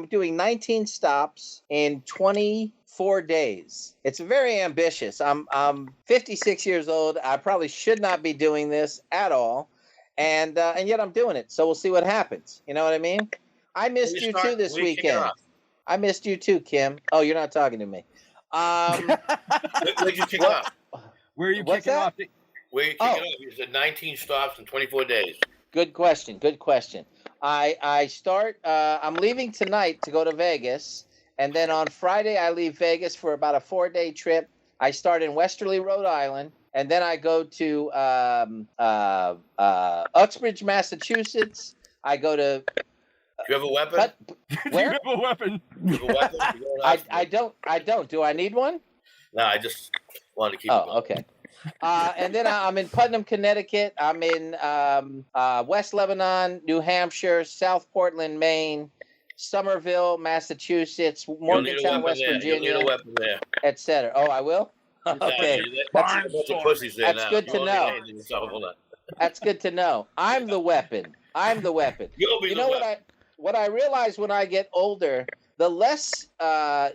doing 19 stops in 24 days. It's very ambitious. I'm 56 years old. I probably should not be doing this at all. And yet I'm doing it. So we'll see what happens. You know what I mean? I missed you too this weekend. I missed you too, Kim. Oh, you're not talking to me. Where'd you kick off? Where are you kicking off? Where are you kicking off? You said 19 stops in 24 days. Good question. I start, I'm leaving tonight to go to Vegas. And then on Friday, I leave Vegas for about a 4-day trip. I start in Westerly, Rhode Island. And then I go to Uxbridge, Massachusetts. I go to... Do you have a weapon? Where? Do you have a weapon? I don't. Do I need one? No, I just wanted to keep it going. Okay. And then I'm in Putnam, Connecticut. I'm in West Lebanon, New Hampshire, South Portland, Maine, Somerville, Massachusetts, Morgantown, West Virginia, etc. Oh, I will? Okay. That's good to know. That's good to know. I'm the weapon. You know what I realize when I get older, the less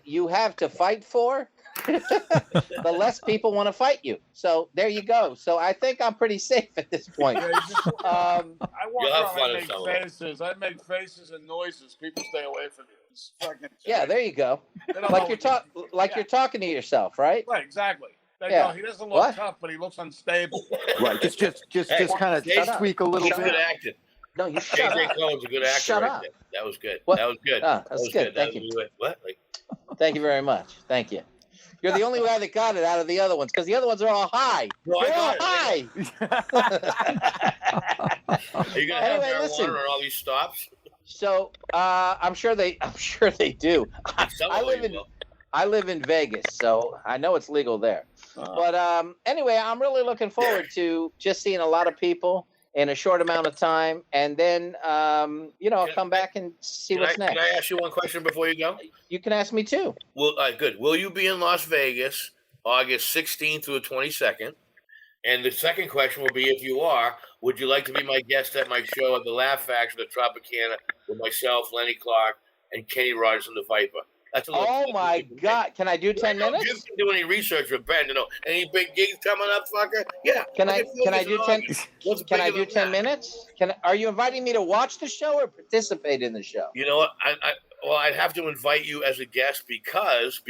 you have to fight for, the less people want to fight you. So there you go. So I think I'm pretty safe at this point. I walk around and make faces. I make faces and noises. People stay away from you. It's fucking yeah, there you go. You're talking to yourself, right? Right, exactly. Yeah. He doesn't look tough, but he looks unstable. Right, just kind of tweak a little bit. Good acting. No, you shut JJ up. Cohen's a good actor. Shut right up. there. That was good. What? That was good. That was good. Thank you. What? Thank you very much. Thank you. You're the only guy that got it out of the other ones, because the other ones are all high. No, They're all high. Are you gonna have marijuana on all these stops? So I'm sure they do. I live in Vegas, so I know it's legal there. But anyway, I'm really looking forward to just seeing a lot of people in a short amount of time, and then I'll come back and see what's next. Can I ask you one question before you go? You can ask me too. Well, good. Will you be in Las Vegas August 16th through the 22nd? And the second question will be, if you are, would you like to be my guest at my show at the Laugh Factory, the Tropicana, with myself, Lenny Clark, and Kenny Rogers and the Viper? Oh my God! Can I do 10 minutes? You can do any research with Ben. Any big gigs coming up, fucker? Yeah. Can I do 10? Can I do 10 minutes? Are you inviting me to watch the show or participate in the show? You know what? I'd have to invite you as a guest because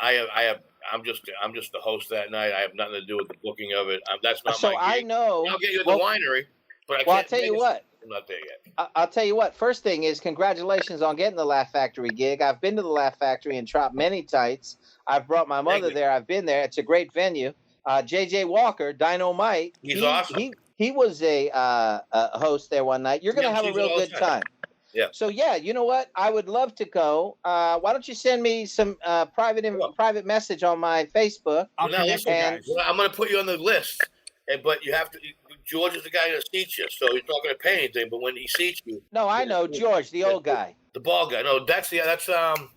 I'm just the host that night. I have nothing to do with the booking of it. That's not my gig. So I know. I'll get you at the winery, but I can't. Well, I'll tell you what. I'm not there yet. I'll tell you what. First thing is, congratulations on getting the Laugh Factory gig. I've been to the Laugh Factory and Trop many times. I've brought my mother there. I've been there. It's a great venue. JJ Walker, Dynamite. He's awesome. He was a host there one night. You're going to have a real good time. Yeah. So yeah, you know what? I would love to go. Why don't you send me some private message on my Facebook? I'm going to put you on the list, but you have to. George is the guy that seats you, so he's not going to pay anything. But when he seats you, no, I know George, the old guy, the bald guy. No, that's fuck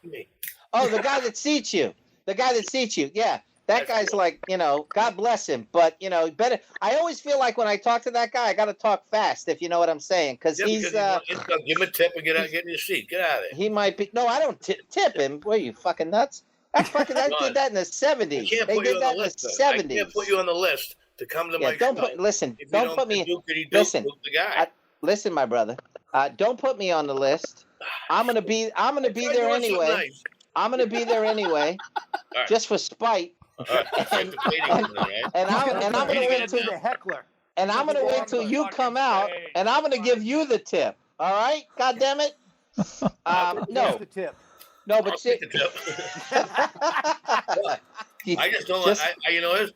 me. Oh, the guy that seats you, Yeah, that guy's like, God bless him, but better. I always feel like when I talk to that guy, I got to talk fast, if you know what I'm saying, because he's. Give him a tip and get in your seat. Get out of there. He might be. No, I don't tip him. What are you fucking nuts? That did that in the 70s. They did that in the 70s. I can't put you on the list to come to my show. Don't put me. Listen, my brother. Don't put me on the list. I'm gonna be there anyway. I'm gonna be there anyway, just for spite. And I'm gonna wait till the heckler. And I'm gonna wait till you come out, and I'm gonna give you the tip. All right? God damn it. No. The tip. No, but see, I just don't. You know this.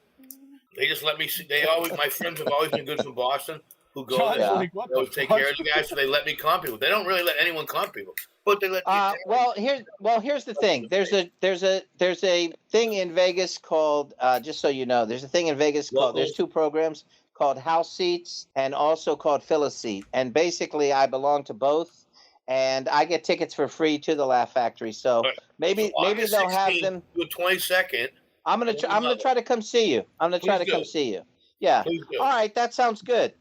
They just let me see. They always. My friends have always been good from Boston. Who go there? They always take care of the guys, so they let me comp people. They don't really let anyone comp people, but they let. Here's the thing. There's a thing in Vegas called just so you know. There's a thing in Vegas called. There's two programs called House Seats and also called Fill a Seat. And basically, I belong to both, and I get tickets for free to the Laugh Factory. So maybe they'll have them. The 22nd. I'm gonna try to come see you. I'm gonna try to come see you. Yeah. All right, that sounds good.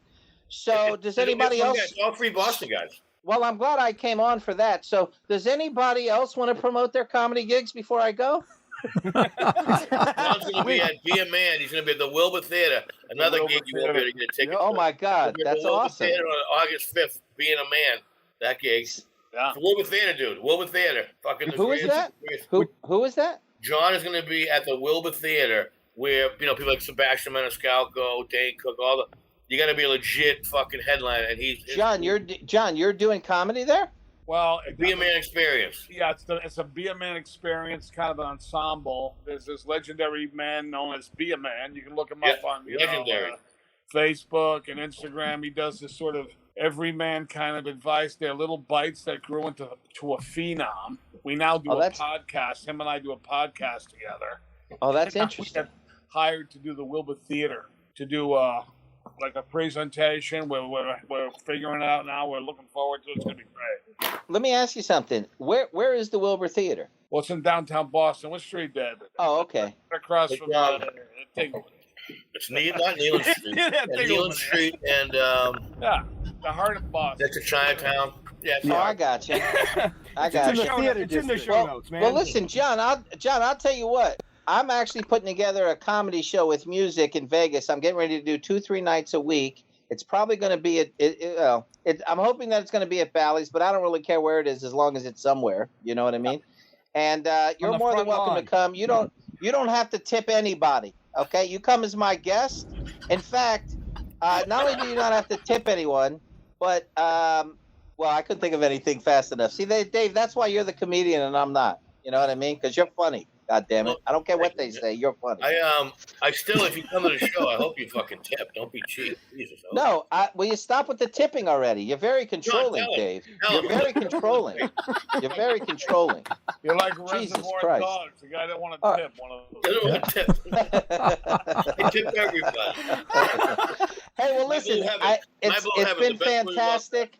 So does anybody else? All three Boston guys. Well, I'm glad I came on for that. So does anybody else want to promote their comedy gigs before I go? John's going to be at Be a Man. He's going to be at the Wilbur Theater. Another gig you won't be able to get a ticket. Oh my God, that's awesome! Theater on August 5th. Being a Man. That gig. Yeah. The Wilbur Theater, dude. Wilbur Theater. Fucking. Who is that? Who is that? John is going to be at the Wilbur Theater, where people like Sebastian Maniscalco, Dane Cook, all the. You got to be a legit fucking headliner, and he's John. You're doing comedy there. Well, Be a Man experience. Yeah, it's a Be a Man experience, kind of an ensemble. There's this legendary man known as Be a Man. You can look him up on Facebook and Instagram. He does this sort of everyman kind of advice. They're little bites that grew into a phenom. We now do a podcast. Him and I do a podcast together. Oh, that's interesting. We got hired to do the Wilbur Theater to do like a presentation. We're figuring it out now. We're looking forward to it. It's going to be great. Let me ask you something. Where is the Wilbur Theater? Well, it's in downtown Boston. What street, David? Oh, okay. Across from it's not Neyland Street. Neyland Street and the heart of Boston. That's a Chinatown. Yeah. Oh, I got you. It's in the show notes, man. Well, listen, John. I'll tell you what. I'm actually putting together a comedy show with music in Vegas. I'm getting ready to do 2-3 nights a week. It's probably going to be I'm hoping that it's going to be at Bally's, but I don't really care where it is as long as it's somewhere. You know what I mean? And you're more than welcome to come. You don't have to tip anybody. Okay, you come as my guest. In fact, not only do you not have to tip anyone, but well, I couldn't think of anything fast enough. See, Dave, that's why you're the comedian and I'm not. You know what I mean? Because you're funny. God damn it! I don't care what they say. You're funny. I still, if you come to the show, I hope you fucking tip. Don't be cheap. Jesus. No, will you stop with the tipping already? You're very controlling, Dave. You're very controlling. You're very controlling. You're like Jesus Reservoir Christ. Dogs. The guy that want to tip one of those. I tip everybody. Hey, well, listen. It's been fantastic.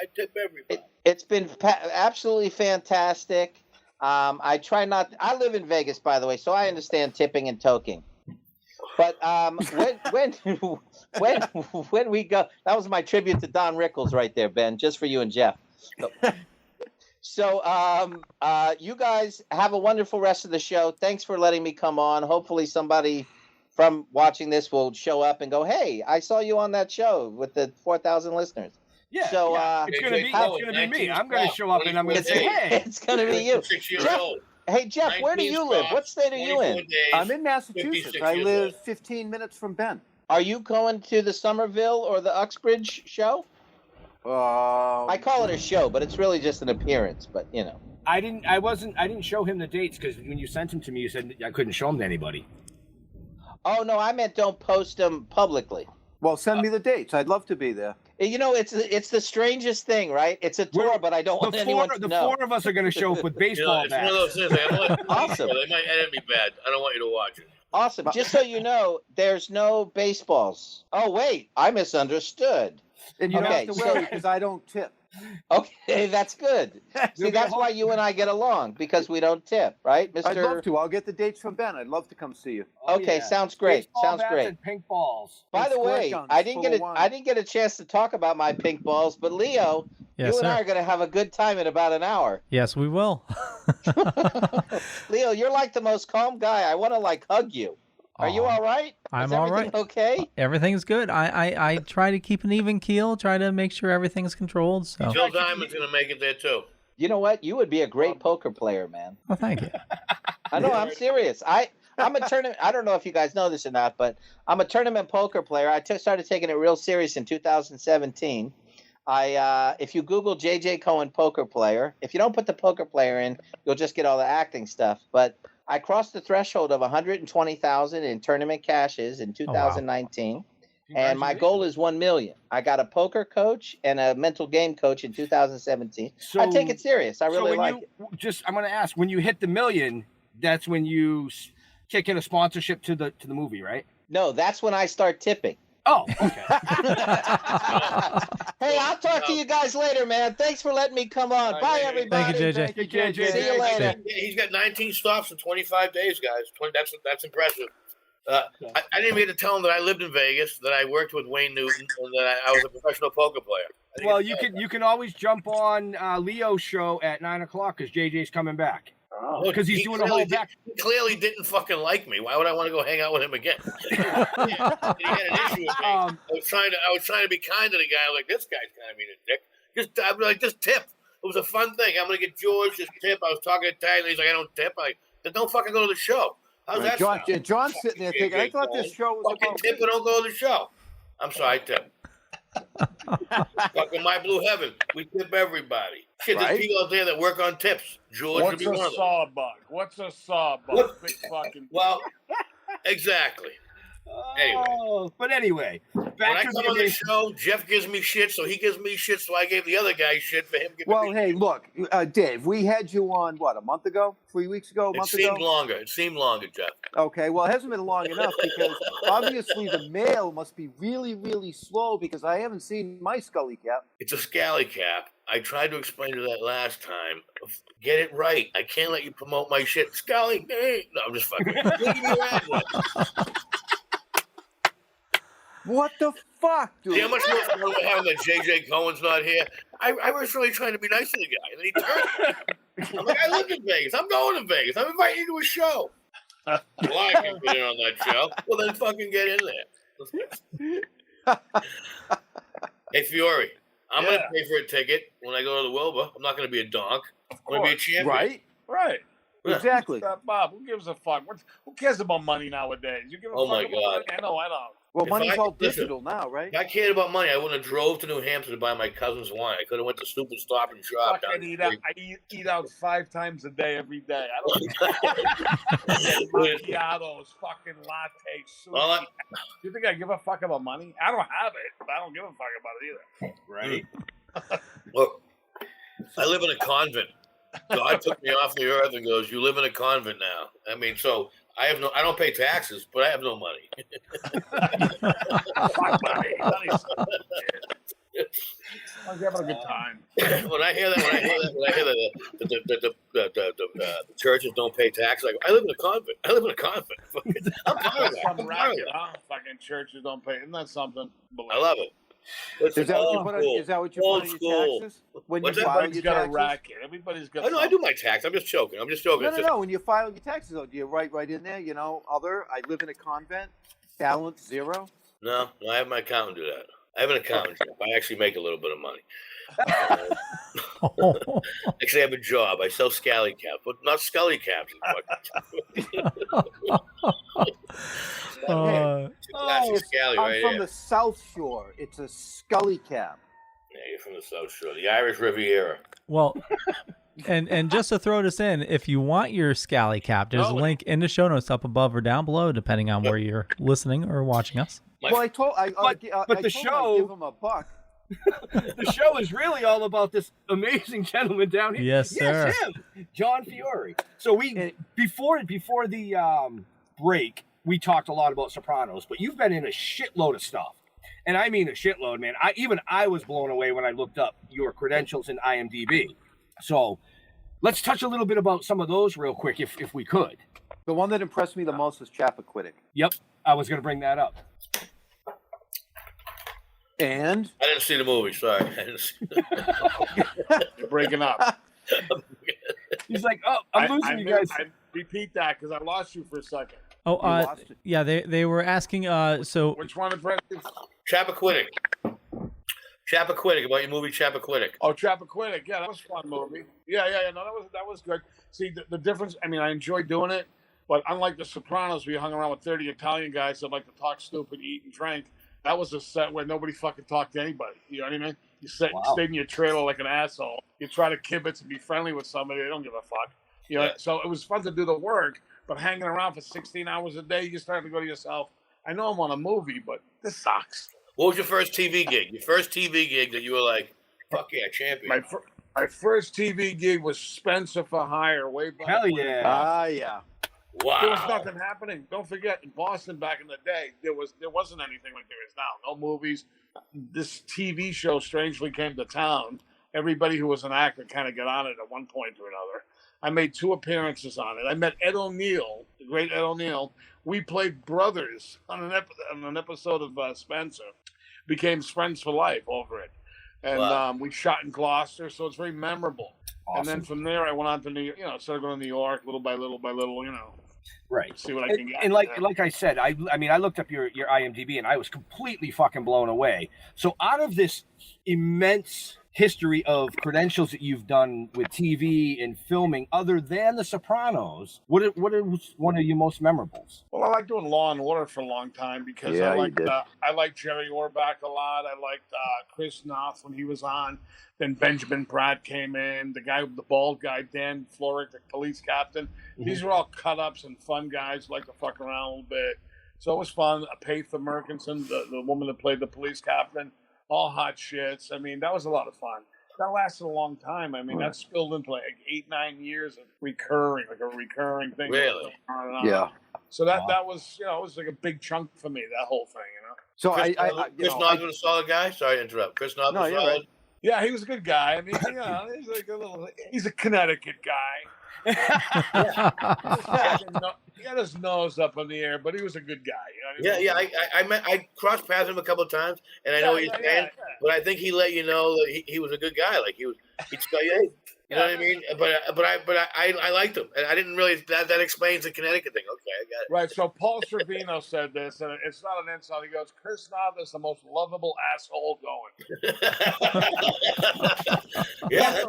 I tip everybody. It's been absolutely fantastic. I try not. I live in Vegas, by the way, so I understand tipping and toking. But when we go, that was my tribute to Don Rickles right there, Ben, just for you and Jeff. So you guys have a wonderful rest of the show. Thanks for letting me come on. Hopefully somebody from watching this will show up and go, "Hey, I saw you on that show with the 4,000 listeners." Yeah, so it's gonna be me. I'm gonna show up and I'm gonna say, "Hey, it's gonna be you." Jeff, hey Jeff, where do you live? What state are you in? I'm in Massachusetts. I live 15 minutes from Ben. Are you going to the Somerville or the Uxbridge show? I call it a show, but it's really just an appearance. But you know, I didn't show him the dates because when you sent them to me, you said I couldn't show them to anybody. Oh no, I meant don't post them publicly. Well, send me the dates. I'd love to be there. You know, it's the strangest thing, right? It's a tour, but I don't want anyone to know. The four of us are going to show up with baseball It's one of those things. Awesome. They might edit me bad. I don't want you to watch it. Awesome. Just so you know, there's no baseballs. Oh, wait. I misunderstood. And you don't have to worry because I don't tip. Okay, that's good. See, that's why you and I get along, because we don't tip, right, Mr.? I'd love to. I'll get the dates from Ben. I'd love to come see you. Okay, sounds great. Sounds great. And pink balls. By the way, I didn't get a chance to talk about my pink balls, but Leo, Yes, you and sir. I are going to have a good time in about an hour. Yes, we will. Leo, you're like the most calm guy. I want to hug you. Are you all right? I'm Is all everything right. Okay. Everything's good. I try to keep an even keel, try to make sure everything's controlled. So. Phil Diamond's going to make it there, too. You know what? You would be a great poker player, man. Oh, thank you. I know. I'm serious. I'm a tournament. I don't know if you guys know this or not, but I'm a tournament poker player. I started taking it real serious in 2017. If you Google J.J. Cohen poker player, if you don't put the poker player in, you'll just get all the acting stuff. But I crossed the threshold of 120,000 in tournament cashes in 2019. And my goal is 1 million. I got a poker coach and a mental game coach in 2017. So, I take it serious. I really like it. I'm going to ask, when you hit the million, that's when you kick in a sponsorship to the movie, right? No, that's when I start tipping. Oh, okay. Hey, I'll talk to you guys later, man. Thanks for letting me come on. Bye, everybody. Thank you, JJ. Thank you, JJ. See you later. He's got 19 stops in 25 days, guys. That's impressive. I didn't mean to tell him that I lived in Vegas, that I worked with Wayne Newton, and that I was a professional poker player. Well, you can always jump on Leo's show at 9:00 because JJ's coming back. Because he's doing a whole back. He clearly didn't fucking like me. Why would I want to go hang out with him again? He had an issue with me. I was trying to be kind to the guy. I was like, this guy's kind of being a dick. I'd be like, just tip. It was a fun thing. I'm gonna get George just tip. I was talking to Tyler. He's like, I don't tip. Then don't fucking go to the show. How's that sound? John's sitting there thinking, I thought this show was fucking about tip, but don't go to the show. I'm sorry, tip. Fucking My Blue Heaven. We tip everybody. Shit, there's people out there that work on tips. George would What's be one a of them. sawbuck? What's a sawbuck? Big fucking. Well, exactly. Anyway. But anyway, when I come on the show, Jeff gives me shit, so he gives me shit, so I gave the other guy shit for him giving me hey, look, Dave, we had you on, what, a month ago? 3 weeks ago? A month ago? It seemed longer, Jeff. Okay, well, it hasn't been long enough because obviously the mail must be really, really slow because I haven't seen my Scully cap. It's a scally cap. I tried to explain to that last time. Get it right. I can't let you promote my shit. Scully, hey. No, I'm just fucking. Give me your address. What the fuck, dude? See how much more fun we're having that J.J. Cohen's not here? I was really trying to be nice to the guy, and then he turned. I'm like, I live in Vegas. I'm going to Vegas. I'm inviting you to a show. Well, I can't get in on that show. Well, then fucking get in there. Hey, Fiore, I'm going to pay for a ticket when I go to the Wilbur. I'm not going to be a donk. I'm going to be a champion. Right. Exactly. Bob, who gives a fuck? Who cares about money nowadays? You give a fuck about money? I know. Well, money's all digital now, right? If I cared about money, I wouldn't have drove to New Hampshire to buy my cousin's wine. I could have went to Stupid Stop and Shop. I eat out 5 times a day every day. I don't macchiatos, fucking lattes, sushi. You think I give a fuck about money? I don't have it, but I don't give a fuck about it either. Right? Look, I live in a convent. God took me off the earth and goes, "You live in a convent now." I mean, so I don't pay taxes, but I have no money. Fuck money. I'm having a good time. When I hear that the churches don't pay taxes, I live in a convent. I'm part of that. Some racket, huh? Fucking churches don't pay. Isn't that something? I love it. Is that what you put on your taxes? When you file Everybody's your got taxes? a racket. Everybody's got. I do my tax. I'm just joking. No. When you file your taxes, though, do you write right in there? I live in a convent, balance 0. No, I have my accountant do that. I have an accountant job. I actually make a little bit of money. Actually, I have a job. I sell scally caps, but not scully caps. I'm from the South Shore. It's a Scully cap. Yeah, you're from the South Shore, the Irish Riviera. Well, and just to throw this in, if you want your scally cap, there's a link in the show notes up above or down below, depending on where you're listening or watching us. Well, I told I'd give him a buck. The show is really all about this amazing gentleman down here. Yes, sir. Him, John Fiore. So before the break, we talked a lot about Sopranos, but you've been in a shitload of stuff. And I mean a shitload, man. I was blown away when I looked up your credentials in IMDb. So let's touch a little bit about some of those real quick, if we could. The one that impressed me the most was Chappaquiddick. Yep, I was going to bring that up. And? I didn't see the movie, sorry. I didn't see You're breaking up. He's like, oh, I'm losing you guys. I repeat that because I lost you for a second. Oh, yeah, they were asking, so... Which one, Brett? Chappaquiddick. Chappaquiddick, about your movie Chappaquiddick. Oh, Chappaquiddick. Yeah, that was a fun movie. Yeah. No, that was good. See, the difference, I mean, I enjoyed doing it, but unlike The Sopranos, where you hung around with 30 Italian guys that like to talk stupid, eat, and drink, That was a set where nobody fucking talked to anybody. You know what I mean? You stayed in your trailer like an asshole. You try to kibitz and be friendly with somebody. They don't give a fuck. You know, so it was fun to do the work, but hanging around for 16 hours a day, you start to go to yourself, I know I'm on a movie, but this sucks. What was your first TV gig? Your first TV gig that you were like, fuck yeah, champion. My first TV gig was Spencer for Hire way back. Hell yeah. Yeah. Wow. There was nothing happening. Don't forget, in Boston back in the day, there wasn't anything like there is now. No movies. This TV show strangely came to town. Everybody who was an actor kind of got on it at one point or another. I made 2 appearances on it. I met Ed O'Neill, the great Ed O'Neill. We played brothers on an episode of Spencer. Became friends for life over it. And we shot in Gloucester, so it's very memorable. Awesome. And then from there, I went on to New York, started going to New York little by little, Right. See what I can get. And like I said, I mean, I looked up your IMDb and I was completely fucking blown away. So out of this immense history of credentials that you've done with TV and filming, other than The Sopranos, what is one of your most memorables? Well, I liked doing Law and Order for a long time because I liked Jerry Orbach a lot. I liked Chris Noth when he was on. Then Benjamin Pratt came in. The bald guy, Dan Florek, the police captain. Mm-hmm. These were all cut-ups and fun guys who like to fuck around a little bit. So it was fun. Paitha Murkinson, the woman that played the police captain, all hot shits. I mean, that was a lot of fun. That lasted a long time. I mean, that spilled into like 8-9 years of recurring thing. Really? Yeah. So that was, it was like a big chunk for me, that whole thing, So Chris Noth was a solid guy? Sorry to interrupt. Chris Noth was solid? Right. Yeah, he was a good guy. I mean, he's a Connecticut guy. He had his nose up in the air, but he was a good guy. I crossed paths him a couple of times, and I know he's fan, but I think he let you know that he was a good guy. Like he'd go, hey, you know what I mean? But I liked him, and I didn't really. That explains the Connecticut thing. Okay, I got it. Right. So Paul Sorvino said this, and it's not an insult. He goes, "Chris Noth is the most lovable asshole going." Yeah,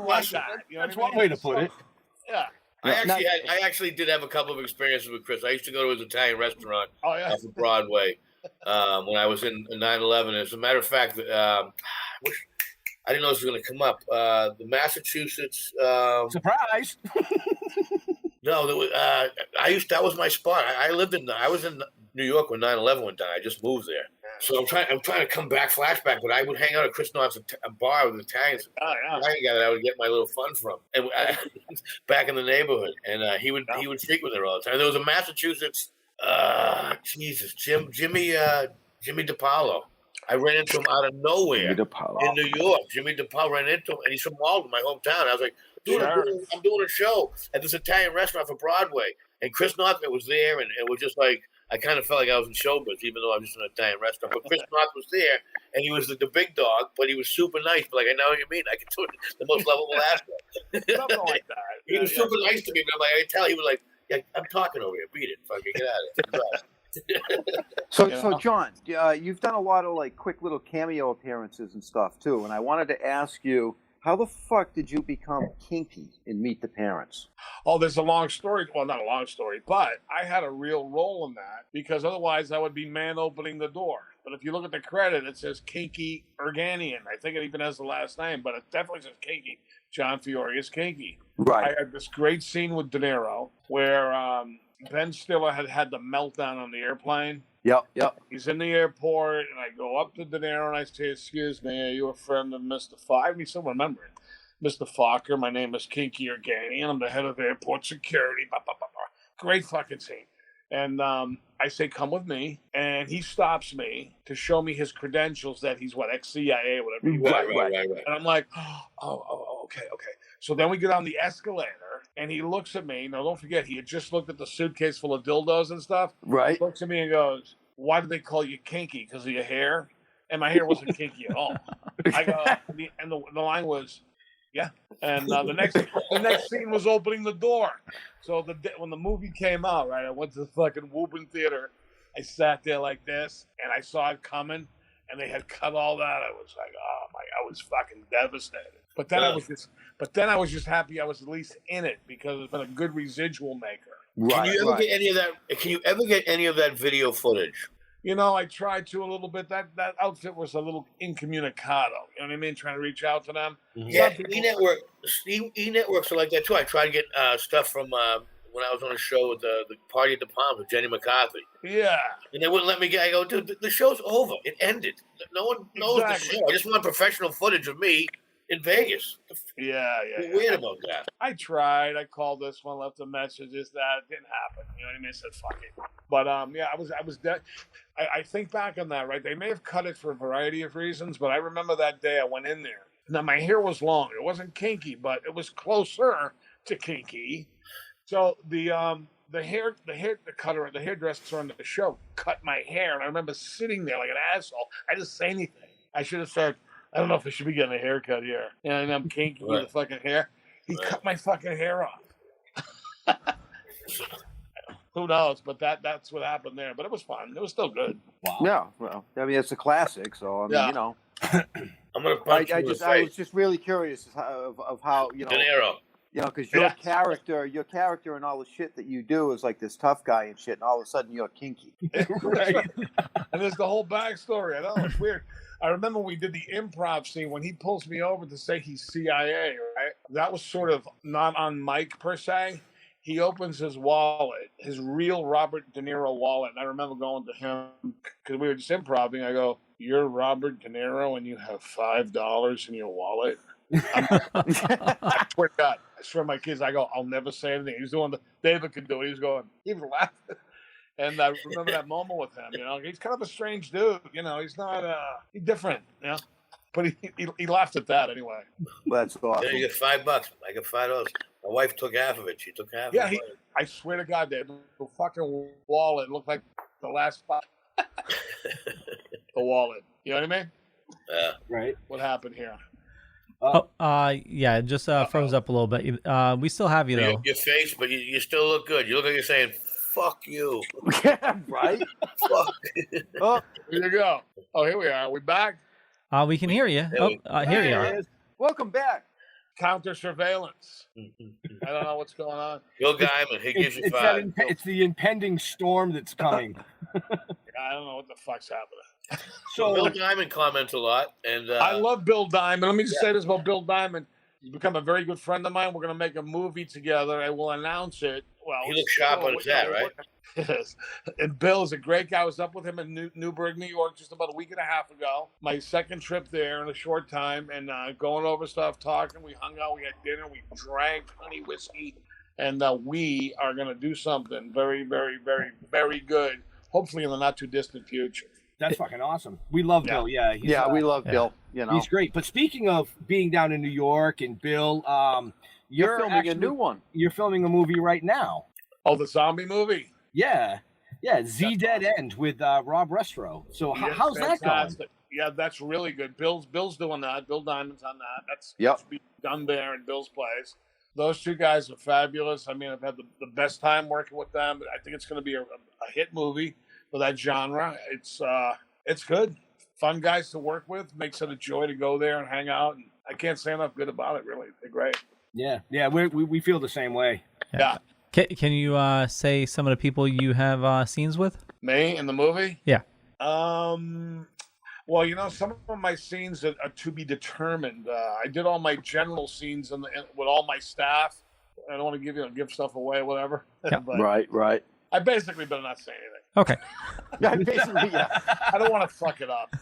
that's one way to put it. Yeah. I actually did have a couple of experiences with Chris. I used to go to his Italian restaurant off of Broadway when I was in 9/11. As a matter of fact, I didn't know this was going to come up. The Massachusetts surprise. No, that was my spot. I was in New York when 9/11 went down. I just moved there. So I'm trying to come back, flashback, but I would hang out at Chris Noth's bar with Italians. Italian guy that I would get my little fun from, and back in the neighborhood, and he would freak with her all the time. There was a Massachusetts, Jimmy DiPaolo. I ran into him out of nowhere in New York. Jimmy DiPaolo ran into him, and he's from Malden, my hometown. I was like, dude, I'm doing a show at this Italian restaurant for Broadway, and Chris Noth was there, and it was just like. I kind of felt like I was in showbiz, even though I was just in an Italian restaurant. But Chris Noth was there, and he was the big dog, but he was super nice. But I know what you mean. I can do it the most lovable aspect. Something like that. He was super nice to me, but I could tell he was like, "Yeah, I'm talking over here. Beat it, fucking get out of here." So John, you've done a lot of like quick little cameo appearances and stuff too, and I wanted to ask you. How the fuck did you become kinky in Meet the Parents? Oh, there's a long story. Well, not a long story, but I had a real role in that because otherwise I would be man opening the door. But if you look at the credit, it says Kinky Erganian. I think it even has the last name, but it definitely says Kinky. John Fiore is Kinky. Right. I had this great scene with De Niro where Ben Stiller had the meltdown on the airplane. Yep. He's in the airport, and I go up to De Niro, and I say, "Excuse me, are you a friend of Mr. Fokker?" And he still remember it. "Mr. Fokker, my name is Kinky Erganian. I'm the head of airport security." Great fucking scene. And I say, "Come with me." And he stops me to show me his credentials that he's, ex-CIA, whatever he was. Right. And I'm like, oh, okay. So then we get on the escalator, and he looks at me. Now, don't forget, he had just looked at the suitcase full of dildos and stuff. Right. He looks at me and goes, "Why do they call you kinky? Because of your hair?" And my hair wasn't kinky at all. I go, and the line was, "Yeah." And the next scene was opening the door. So when the movie came out, right, I went to the fucking Woburn Theater. I sat there like this, and I saw it coming, and they had cut all that. I was like, oh my! I was fucking devastated. But then I was just happy I was at least in it because it's been a good residual maker. Can you ever get any of that? Can you ever get any of that video footage? I tried to a little bit. That outfit was a little incommunicado. You know what I mean? Trying to reach out to them. Yeah, E-Networks are like that too. I tried to get stuff from when I was on a show with the Party at the Palms with Jenny McCarthy. Yeah. And they wouldn't let me get. I go, dude, the show's over. It ended. No one knows the show. I just want professional footage of me in Vegas. Yeah. You're weird about that. I tried. I called this one, left a message. That didn't happen. You know what I mean? I said, fuck it. But I was dead. I think back on that, right? They may have cut it for a variety of reasons, but I remember that day I went in there. Now my hair was long. It wasn't kinky, but it was closer to kinky. So the hairdresser on the show cut my hair, and I remember sitting there like an asshole. I didn't say anything. I should have said, I don't know if I should be getting a haircut here. And I'm kinky with the fucking hair. He cut my fucking hair off. Who knows? But that's what happened there. But it was fun. It was still good. Wow. Yeah. Well, I mean, it's a classic. So I mean, I'm gonna punch I was just really curious of how De Niro. Because your character and all the shit that you do is like this tough guy and shit, and all of a sudden you're kinky. Right. And there's the whole backstory. I know, it's weird. I remember we did the improv scene when he pulls me over to say he's CIA, right? That was sort of not on mic per se. He opens his wallet, his real Robert De Niro wallet. And I remember going to him because we were just improvising. I go, "You're Robert De Niro and you have $5 in your wallet?" I swear to God, I swear my kids, I go, I'll never say anything. He's doing David could do it. He's going, he was laughing. And I remember that moment with him, he's kind of a strange dude, he's not, he's different, but he laughed at that anyway. Well, that's awesome. Yeah, you get $5. I got $5. My wife took half of it. She took half of it. I swear to God, Dave, the fucking wallet looked like the last spot. The wallet. You know what I mean? Yeah. Right. What happened here? Yeah, just froze up a little bit. We still have you though. Your face, but you still look good. You look like you're saying, "Fuck you." Yeah, right. Fuck. Oh, here you go. Oh, here we are. We back? We can hear you. Here you are. Welcome back. Counter surveillance. I don't know what's going on. Bill Guyman, he gives you $5. It's the impending storm that's coming. I don't know what the fuck's happening. So Bill Diamond comments a lot, and I love Bill Diamond. Let me just say this about Bill Diamond. He's become a very good friend of mine. We're going to make a movie together, and we'll announce it. Well, he looks sharp on his hat, right? Yes. And Bill is a great guy. I was up with him in Newburgh, New York, just about a week and a half ago. My second trip there in a short time, and going over stuff, talking. We hung out, we had dinner, we drank honey whiskey, and we are going to do something very, very, very, very good. Hopefully in the not too distant future. That's fucking awesome. We love Bill. Yeah, we love Bill. He's great. But speaking of being down in New York and Bill, you're filming a new one. You're filming a movie right now. Oh, the zombie movie? Yeah. Z Dead End with Rob Restro. So how's that going? Yeah, that's really good. Bill's doing that. Bill Diamond's on that. That's being done there in Bill's place. Those two guys are fabulous. I mean, I've had the best time working with them. I think it's going to be a hit movie for that genre. It's good. Fun guys to work with. Makes it a joy to go there and hang out. And I can't say enough good about it, really. They're great. Yeah, we feel the same way. Yeah. Can you say some of the people you have scenes with? Me in the movie? Yeah. Well, some of my scenes are to be determined. I did all my general scenes with all my staff. I don't want to give stuff away, whatever. Yeah. But right. I basically better not say anything. Okay. I don't want to fuck it up,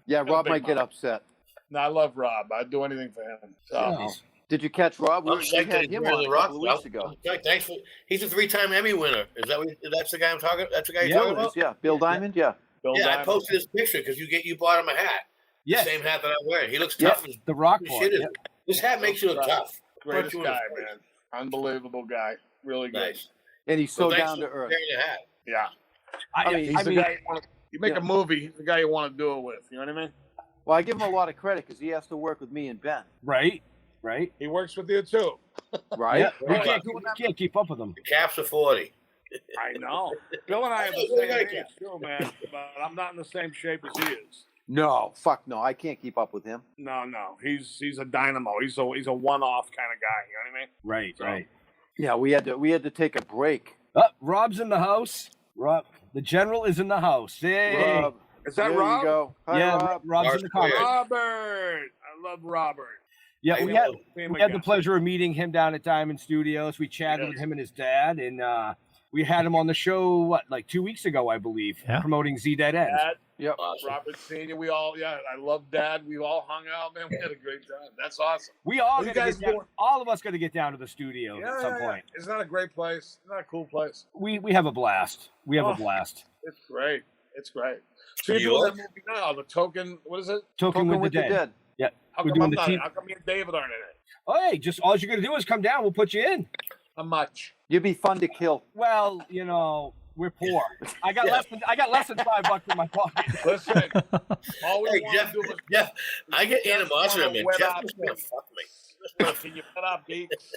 Yeah, Rob might get upset. No, I love Rob. I'd do anything for him. So. Did you catch Rob? I'm We psyched that had he's him part of on the a Rock. couple of weeks ago. Thanks for. He's a 3-time Emmy winner. That's the guy I'm talking? That's the guy you're talking about? Yeah, Bill Diamond. Yeah. Bill I Diamond. posted his picture because you bought him a hat. Yeah. The same hat that I'm wearing. He looks tough. Yeah, the Rock boy. Yep. This hat makes you look tough. Greatest guy, man. Unbelievable guy. Really good. Nice. And he's so down to earth. Hat. Yeah. He's the guy you make a movie, he's the guy you want to do it with. You know what I mean? Well, I give him a lot of credit because he has to work with me and Ben. Right. He works with you too. Right? Yeah. We can't keep up with him. The caps are 40. I know. Bill and I have the same age too, man. But I'm not in the same shape as he is. No, fuck no. I can't keep up with him. No. He's a dynamo. He's a one-off kind of guy. You know what I mean? Right. Yeah, we had to take a break. Rob's in the house. Rob, The general is in the house. Hey. Rob. Is that There Rob? you go. Hi, Yeah, Rob. Rob's in the comments. Robert. I love Robert. Yeah, we had the pleasure of meeting him down at Diamond Studios. We chatted with him and his dad, and we had him on the show, like 2 weeks ago, I believe, promoting Z Dead Ends. Dad, Yep. Robert Senior. We all, I love Dad. We all hung out, man. We had a great time. That's awesome. We all, you guys doing? All of us got to get down to the studio at some point. It's not a great place. It's not a cool place. We have a blast. We have a blast. It's great. It's great. So you're doing that movie now, the Token. What is it? Toking with the Dead. Yeah. How We're come doing I'm the not? team. How come me and David aren't in it? Oh, hey, just all you got to do is come down. We'll put you in. How much? You'd be fun to kill. Well, we're poor. I got less than $5 in my pocket. Listen, all we want Jeff, to do is Jeff, I get animosity on me. Jeff is gonna fuck me. Can you put out beats?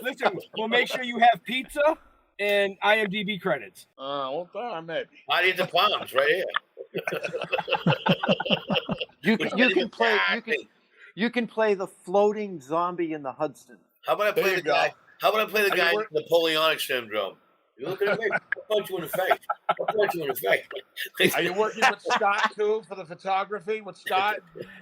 Listen, we'll make sure you have pizza and IMDb credits. Well, maybe. I need the palms right here. You can play the floating zombie in the Hudson. How about I play the guy? How about I play the guy with Napoleonic syndrome? You looking at me? I'll punch you in the face. Are you working with Scott too for the photography with Scott?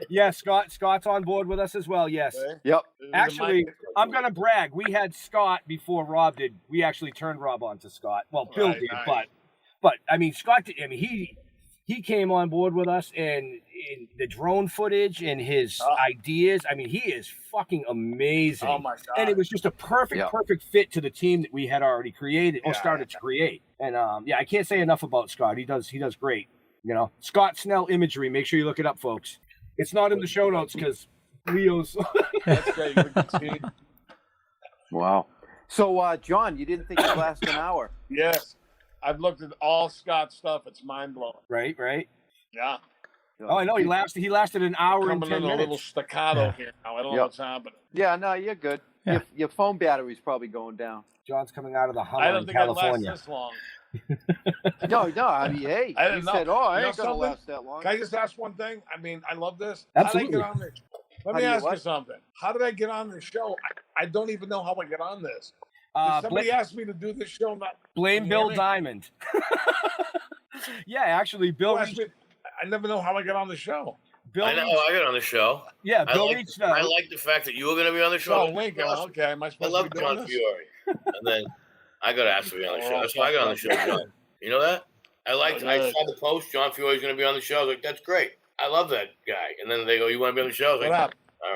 Yeah, Scott's on board with us as well. Yes. Okay. Yep. Actually, I'm gonna brag. We had Scott before Rob did. We actually turned Rob on to Scott. Well, Bill did, nice. but I mean, Scott did. I mean, he came on board with us, and in the drone footage and his ideas. I mean, he is fucking amazing. Oh my god! And it was just a perfect fit to the team that we had already created or started to create. And I can't say enough about Scott. He does great. Scott Snell imagery. Make sure you look it up, folks. It's not in the show notes because Leo's. That's great. Wow. So, John, you didn't think it'd last an hour? Yes. I've looked at all Scott's stuff. It's mind blowing. Right. Yeah. Oh, I know. He lasted an hour and 10 minutes. A little staccato here now. I don't know what's happening. Yeah, no, you're good. Yeah. Your phone battery's probably going down. John's coming out of the Hummer I don't in think California. I'd last this long. No. I mean, hey, I you didn't know. said, I You ain't know going to something? last that long. Can I just ask one thing? I mean, I love this. Absolutely. How did I get on this? Let How me do you ask you what? something. How did I get on this show? I don't even know how I get on this. Somebody asked me to do this show. Blame Bill Diamond. Yeah, actually, Bill. I never know how I get on the show. Bill I know I got on the show. Yeah, Bill reached out. I like the fact that you were going to be on the show. Oh, Lincoln. Okay, am I I supposed love to be doing John this? Fiore. And then I got asked to be on the show. That's why I got on the show, John. You know that? I saw the post, John Fiore's going to be on the show. I was like, that's great. I love that guy. And then they go, you want to be on the show? I was like, all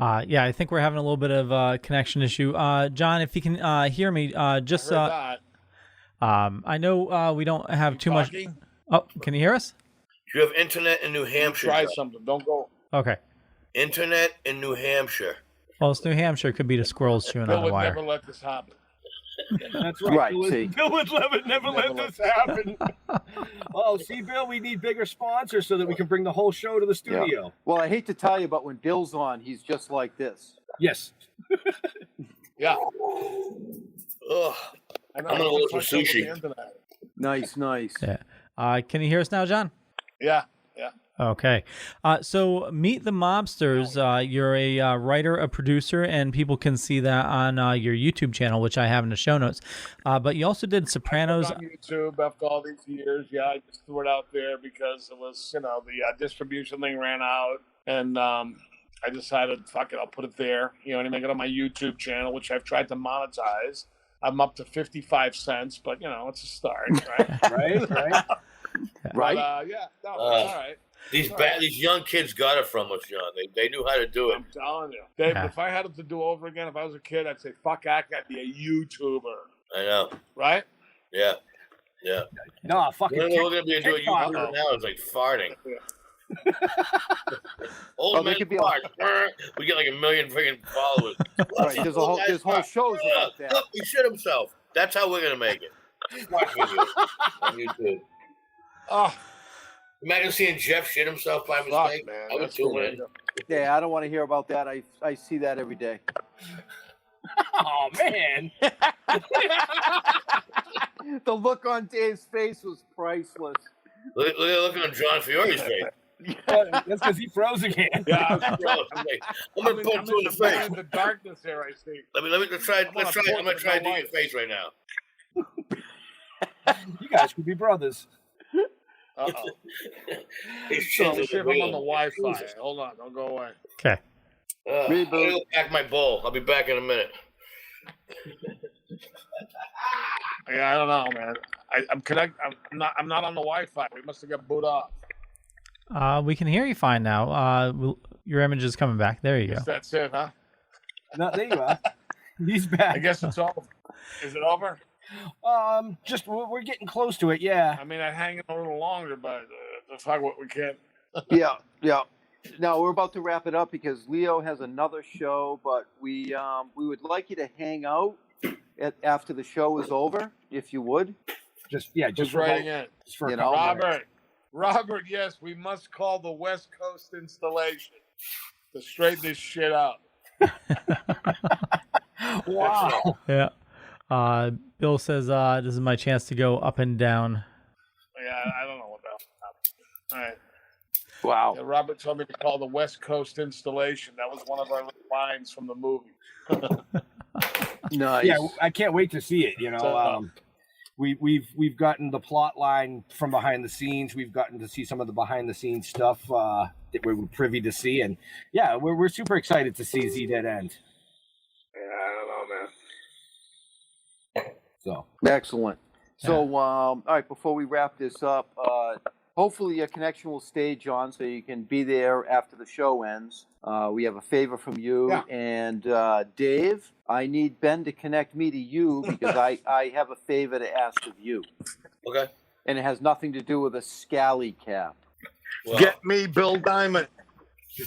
right. Yeah, I think we're having a little bit of a connection issue. John, if you can hear me, just I know we don't have too much. Oh, can you hear us? Do you have internet in New Hampshire? Try something. Don't go. Okay. Internet in New Hampshire. Well, it's New Hampshire. It could be the squirrels chewing Bill on the would wire. never let this happen. That's right. Right, Bill would never let this happen. Oh, see, Bill, we need bigger sponsors so that we can bring the whole show to the studio. Yeah. Well, I hate to tell you, but when Bill's on, he's just like this. Yes. Yeah. Ugh. I'm going to look for sushi. Nice. Yeah. Can you hear us now, John? Yeah. Okay. So Meet the Mobsters. You're a writer, a producer, and people can see that on your YouTube channel, which I have in the show notes. But you also did Sopranos. On YouTube after all these years. Yeah, I just threw it out there because it was, the distribution thing ran out. And I decided, fuck it, I'll put it there. You know what I mean? I got it on my YouTube channel, which I've tried to monetize. I'm up to 55 cents, but, it's a start, right? Right. But, it's all right. These young kids got it from us, John. They knew how to do it. I'm telling you. Dave, if I had it to do over again, if I was a kid, I'd say, fuck, I got to be a YouTuber. I know. Right? Yeah. No, fucking We're going to be doing YouTuber now. It's like farting. Old man fart. We get like 1 million freaking followers. Right, there's whole shows about that. Look, he shit himself. That's how we're going to make it. Just watch videos on YouTube. Oh. Imagine seeing Jeff shit himself by mistake. Man, I would tune in. Yeah, I don't want to hear about that. I see that every day. Oh, man. The look on Dave's face was priceless. Look on John Fiore's face. That's because he froze again. Yeah, I'm gonna punch you in the face. In the darkness here, I see. Let's try. I'm gonna try to do your face right now. You guys could be brothers. Uh-oh. So let me see if I'm on the Wi-Fi. Hold on, don't go away. Okay. I'll pack my bowl. I'll be back in a minute. Yeah, I don't know, man. I'm connected. I'm not on the Wi-Fi. We must have got booed off. We can hear you fine now. Your image is coming back. There you go. That's it, huh? No, there you are. He's back. I guess it's over. Is it over? Just we're getting close to it. Yeah. I mean, I hang in a little longer, but let's talk what we can. Yeah. No, we're about to wrap it up because Leo has another show, but we would like you to hang out after the show is over, if you would. Just writing in. Robert, yes, we must call the West Coast installation to straighten this shit out. Wow. Yeah. Bill says this is my chance to go up and down. Yeah, I don't know what that happened. All right. Wow. Yeah, Robert told me to call the West Coast installation. That was one of our lines from the movie. Nice. Yeah, I can't wait to see it. We've gotten the plot line from behind the scenes. We've gotten to see some of the behind the scenes stuff that we're privy to see, and yeah, we're super excited to see Z Dead End. Yeah, I don't know, man. So excellent. So all right, before we wrap this up, hopefully your connection will stay, John, so you can be there after the show ends. We have a favor from you. Yeah. And Dave, I need Ben to connect me to you because I have a favor to ask of you. Okay. And it has nothing to do with a scally cap. Well, Get me Bill Diamond.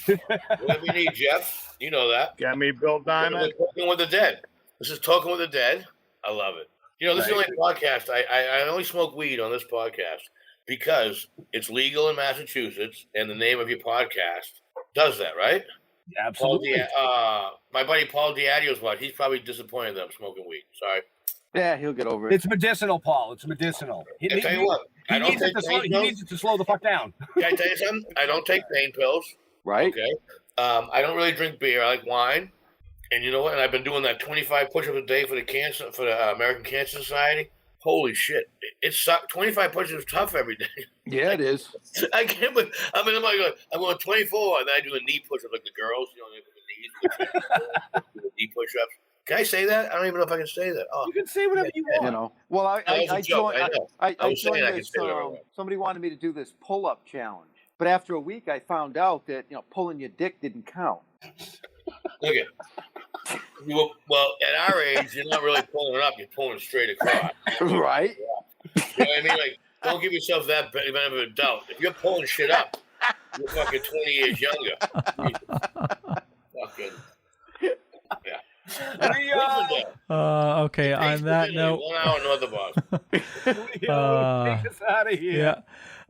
whatever you need, Jeff. You know that. Get me Bill Diamond. Talking with the Dead. This is Talking with the Dead. I love it. This is the only podcast. I only smoke weed on this podcast because it's legal in Massachusetts, and the name of your podcast does that, right? Absolutely. My buddy Paul Diadio's watch. He's probably disappointed that I'm smoking weed. Sorry. Yeah, he'll get over it. It's medicinal, Paul. It's medicinal. I tell you what. He needs it to slow the fuck down. Can I tell you something? I don't take pain pills. Right. Okay. I don't really drink beer. I like wine. And you know what? And I've been doing that 25 push-ups a day for the American Cancer Society. Holy shit. It sucks. 25 push-ups is tough every day. Yeah, it is. I can't believe. I'm going 24, and then I do the knee push-ups like the girls. The knee push-ups. Can I say that? I don't even know if I can say that. Oh. You can say whatever you want. Well, I joined. I was saying I can this. say whatever I want. Somebody wanted me to do this pull-up challenge, but after a week, I found out that pulling your dick didn't count. Look at. Well, at our age, you're not really pulling it up; you're pulling it straight across. Right. Yeah. You know what I mean? Like, don't give yourself that benefit of a doubt. If you're pulling shit up, you're fucking 20 years younger. Fucking. Yeah. Okay. On that note, 1 hour north of Boston. Take us out of here. Yeah.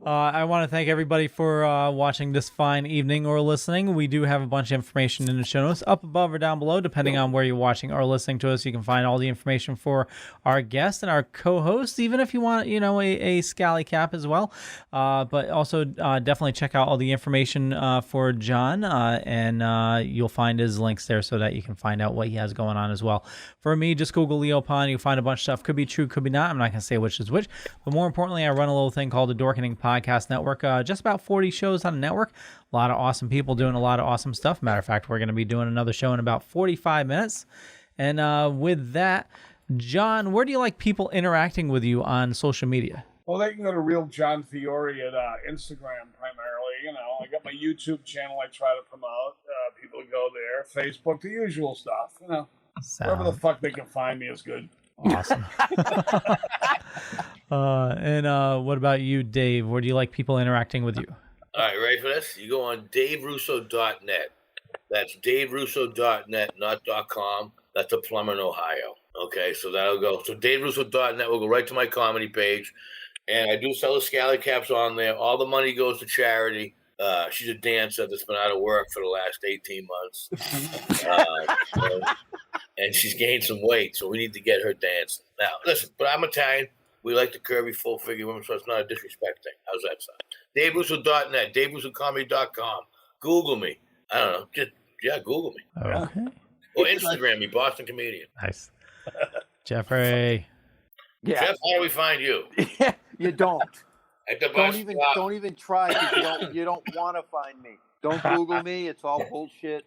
I want to thank everybody for watching this fine evening or listening. We do have a bunch of information in the show notes up above or down below, depending on where you're watching or listening to us. You can find all the information for our guest and our co-host, even if you want, a scally cap as well. But also definitely check out all the information for John, and you'll find his links there so that you can find out what he has going on as well. For me, just Google Leo Pond. You'll find a bunch of stuff. Could be true, could be not. I'm not going to say which is which. But more importantly, I run a little thing called the Dorkening Podcast Network. Just about 40 shows on the network. A lot of awesome people doing a lot of awesome stuff. Matter of fact, we're going to be doing another show in about 45 minutes. And with that, John, where do you like people interacting with you on social media? Well, they can go to Real John Fiore at Instagram primarily. I got my YouTube channel I try to promote. People go there. Facebook, the usual stuff. Wherever the fuck they can find me is good. Awesome. And what about you, Dave? Where do you like people interacting with you? All right, ready for this? You go on DaveRusso.net. That's DaveRusso.net, not .com. That's a plumber in Ohio. Okay, so that'll go. So DaveRusso.net will go right to my comedy page. And I do sell the scally caps on there. All the money goes to charity. She's a dancer that's been out of work for the last 18 months. And she's gained some weight, so we need to get her dancing. Now, listen, but I'm Italian. We like the curvy, full-figure women, so it's not a disrespect thing. How's that sound? DaveRusso.net, DaveRussoComedy.com. Google me. I don't know. Google me. Okay. Or Instagram me, Boston Comedian. Nice. Jeffrey. Yeah. Jeff, how do we find you? You don't. At the bus stop. Don't even try because you don't want to find me. Don't Google me. It's all bullshit.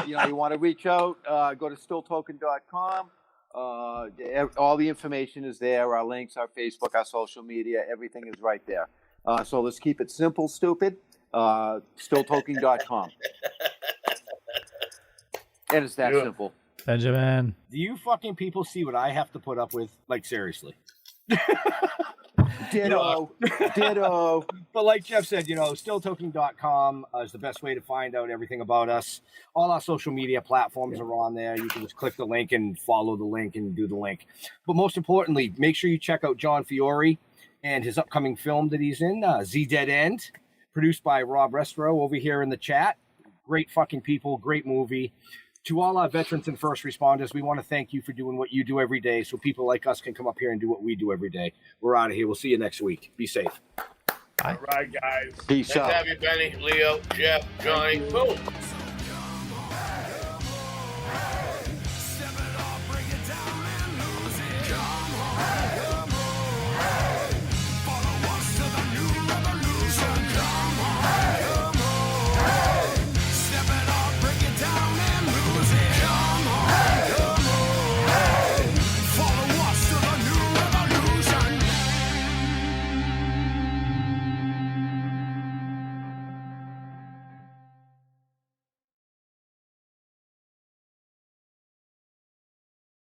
You want to reach out, go to stilltoken.com. All the information is there. Our links, our Facebook, our social media, everything is right there. So let's keep it simple, stupid. Stilltoking.com. And it's that simple. Benjamin. Do you fucking people see what I have to put up with? Like, seriously. Ditto. But like Jeff said, stilltoking.com is the best way to find out everything about us. All our social media platforms are on there. You can just click the link and follow the link and do the link. But most importantly, make sure you check out John Fiore and his upcoming film that he's in, Z Dead End, produced by Rob Restro over here in the chat. Great fucking people, great movie. To all our veterans and first responders, we want to thank you for doing what you do every day so people like us can come up here and do what we do every day. We're out of here. We'll see you next week. Be safe. All right, guys. Peace out. Nice to have you, Benny, Leo, Jeff, Johnny. Boom.